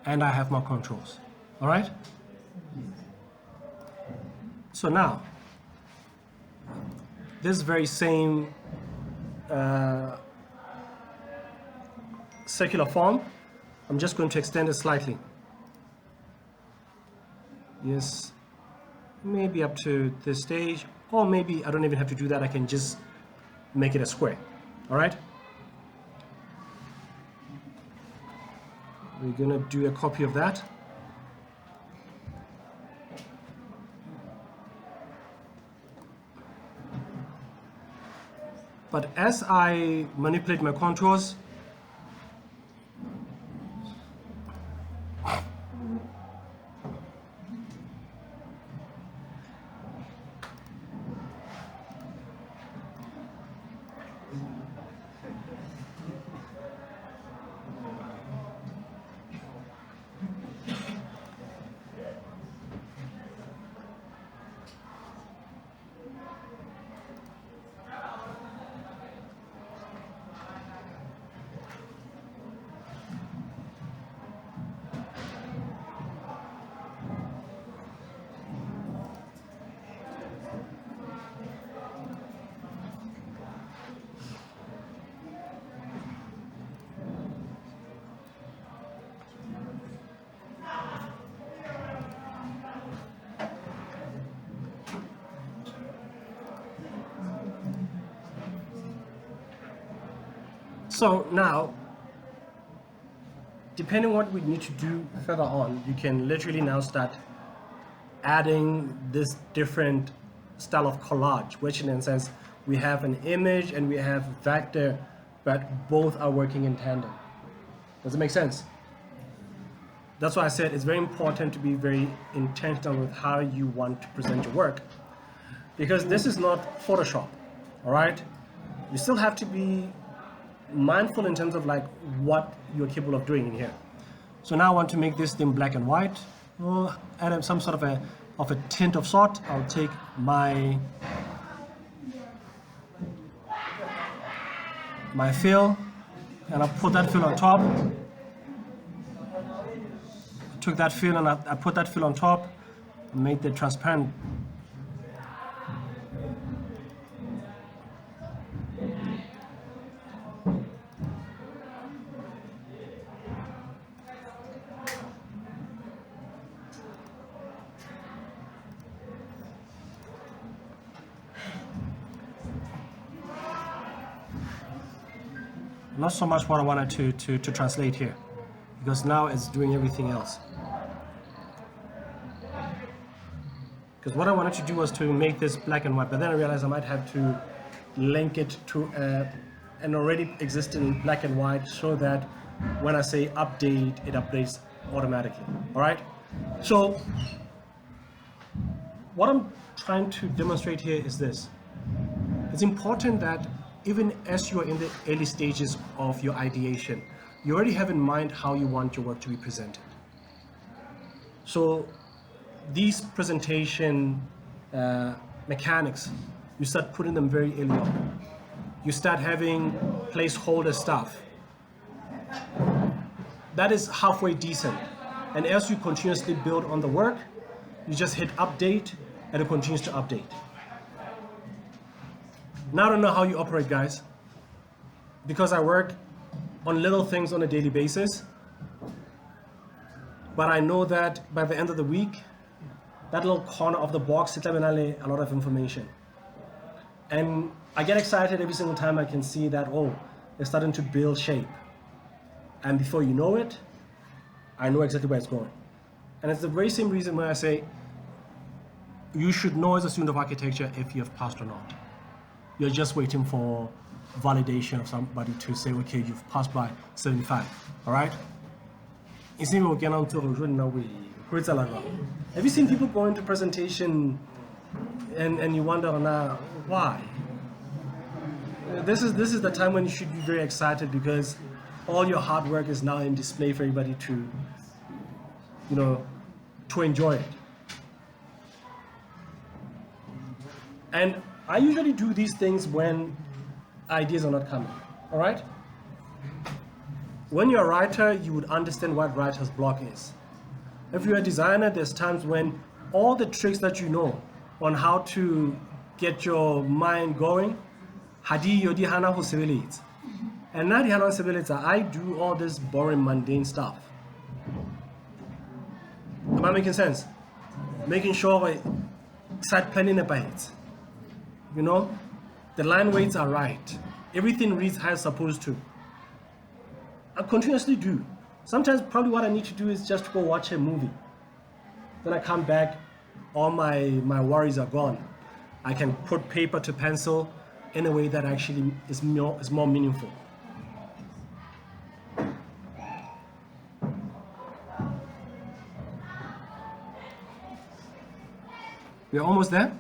A: and I have my controls. All right? So now, this very same circular form, I'm just going to extend it slightly. Yes, maybe up to this stage, or maybe I don't even have to do that. I can just make it a square. All right? We're going to do a copy of that. But as I manipulate my contours, So now, depending on what we need to do further on, you can literally now start adding this different style of collage, which in a sense, we have an image and we have vector, but both are working in tandem. Does it make sense? That's why I said it's very important to be very intentional with how you want to present your work, because this is not Photoshop, all right? You still have to be mindful in terms of like what you're capable of doing in here. So now I want to make this thing black and white. We'll add some sort of a tint of sort. I'll take my fill and I'll put that fill on top. I took that fill and I put that fill on top and made it transparent. Not so much what I wanted to translate here, because now it's doing everything else. Because what I wanted to do was to make this black and white, but then I realized I might have to link it to an already existing black and white, so that when I say update, it updates automatically. All right? So what I'm trying to demonstrate here is this. It's important that even as you are in the early stages of your ideation, you already have in mind how you want your work to be presented. So these presentation mechanics, you start putting them very early on. You start having placeholder stuff. That is halfway decent. And as you continuously build on the work, you just hit update and it continues to update. Now I don't know how you operate, guys, because I work on little things on a daily basis, but I know that by the end of the week, that little corner of the box sits a lot of information. And I get excited every single time I can see that, oh, they're starting to build shape. And before you know it, I know exactly where it's going. And it's the very same reason why I say you should know as a student of architecture if you have passed or not. You're just waiting for validation of somebody to say, okay, you've passed by 75, all right? Have you seen people go into presentation and you wonder, why? This is the time when you should be very excited, because all your hard work is now in display for everybody to, to enjoy it. And I usually do these things when ideas are not coming, all right? When you're a writer, you would understand what writer's block is. If you're a designer, there's times when all the tricks that you know on how to get your mind going, and I do all this boring, mundane stuff. Am I making sense? Making sure I start planning about it. The line weights are right. Everything reads how it's supposed to. I continuously do. Sometimes probably what I need to do is just go watch a movie. Then I come back, all my worries are gone. I can put paper to pencil in a way that actually is more meaningful. We're almost there.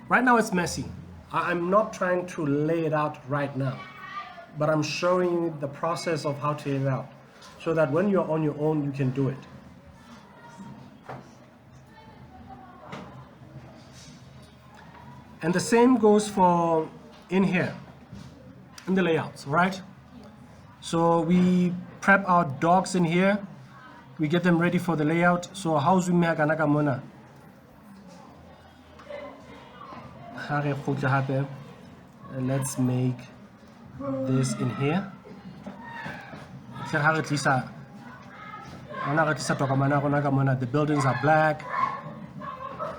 A: Right now it's messy. I'm not trying to lay it out right now, but I'm showing you the process of how to lay it out, so that when you're on your own, you can do it. And the same goes for in here, in the layouts, right? So we prep our docs in here, we get them ready for the layout. So how's we make anagamona? Let's make this in here. The buildings are black.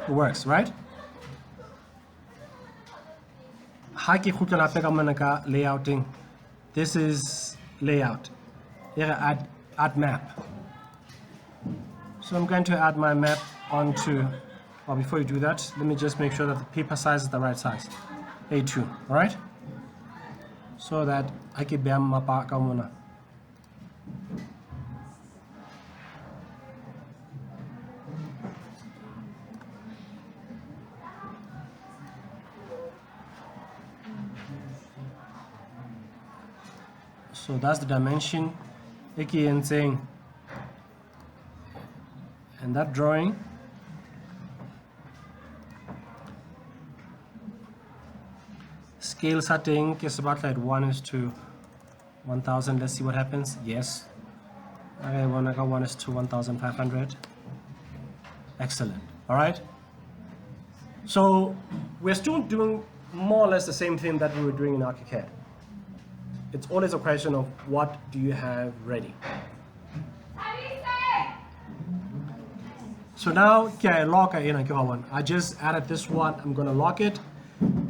A: It works, right? Layouting. This is layout. Here, add map. So I'm going to add my map onto, well, before you do that, let me just make sure that the paper size is the right size. A2, all right? So that I can bear my back on. So that's the dimension. Again, saying, and that drawing scale setting is about like 1:1000. Let's see what happens. Yes. I want to go 1:1500. Excellent. All right. So we're still doing more or less the same thing that we were doing in ArchiCAD. It's always a question of what do you have ready. So now, I just added this one. I'm going to lock it,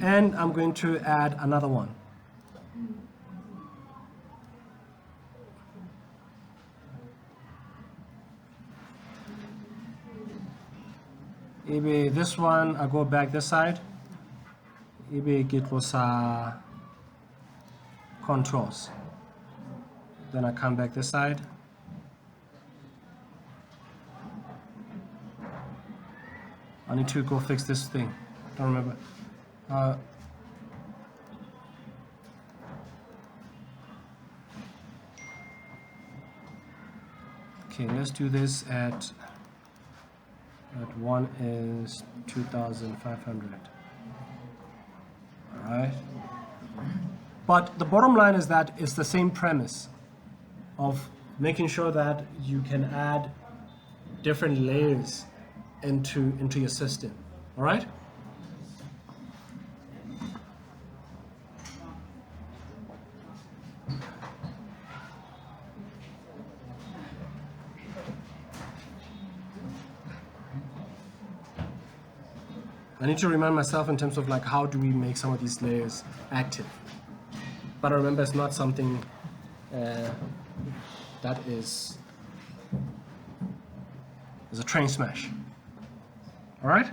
A: and I'm going to add another one. Maybe this one, I go back this side. Maybe it was controls. Then I come back this side. I need to go fix this thing. Don't remember. Okay, let's do this at one is 2500. All right. But the bottom line is that it's the same premise of making sure that you can add different layers into your system. All right. I need to remind myself in terms of like how do we make some of these layers active. But remember, it's not something that is a train smash. All right.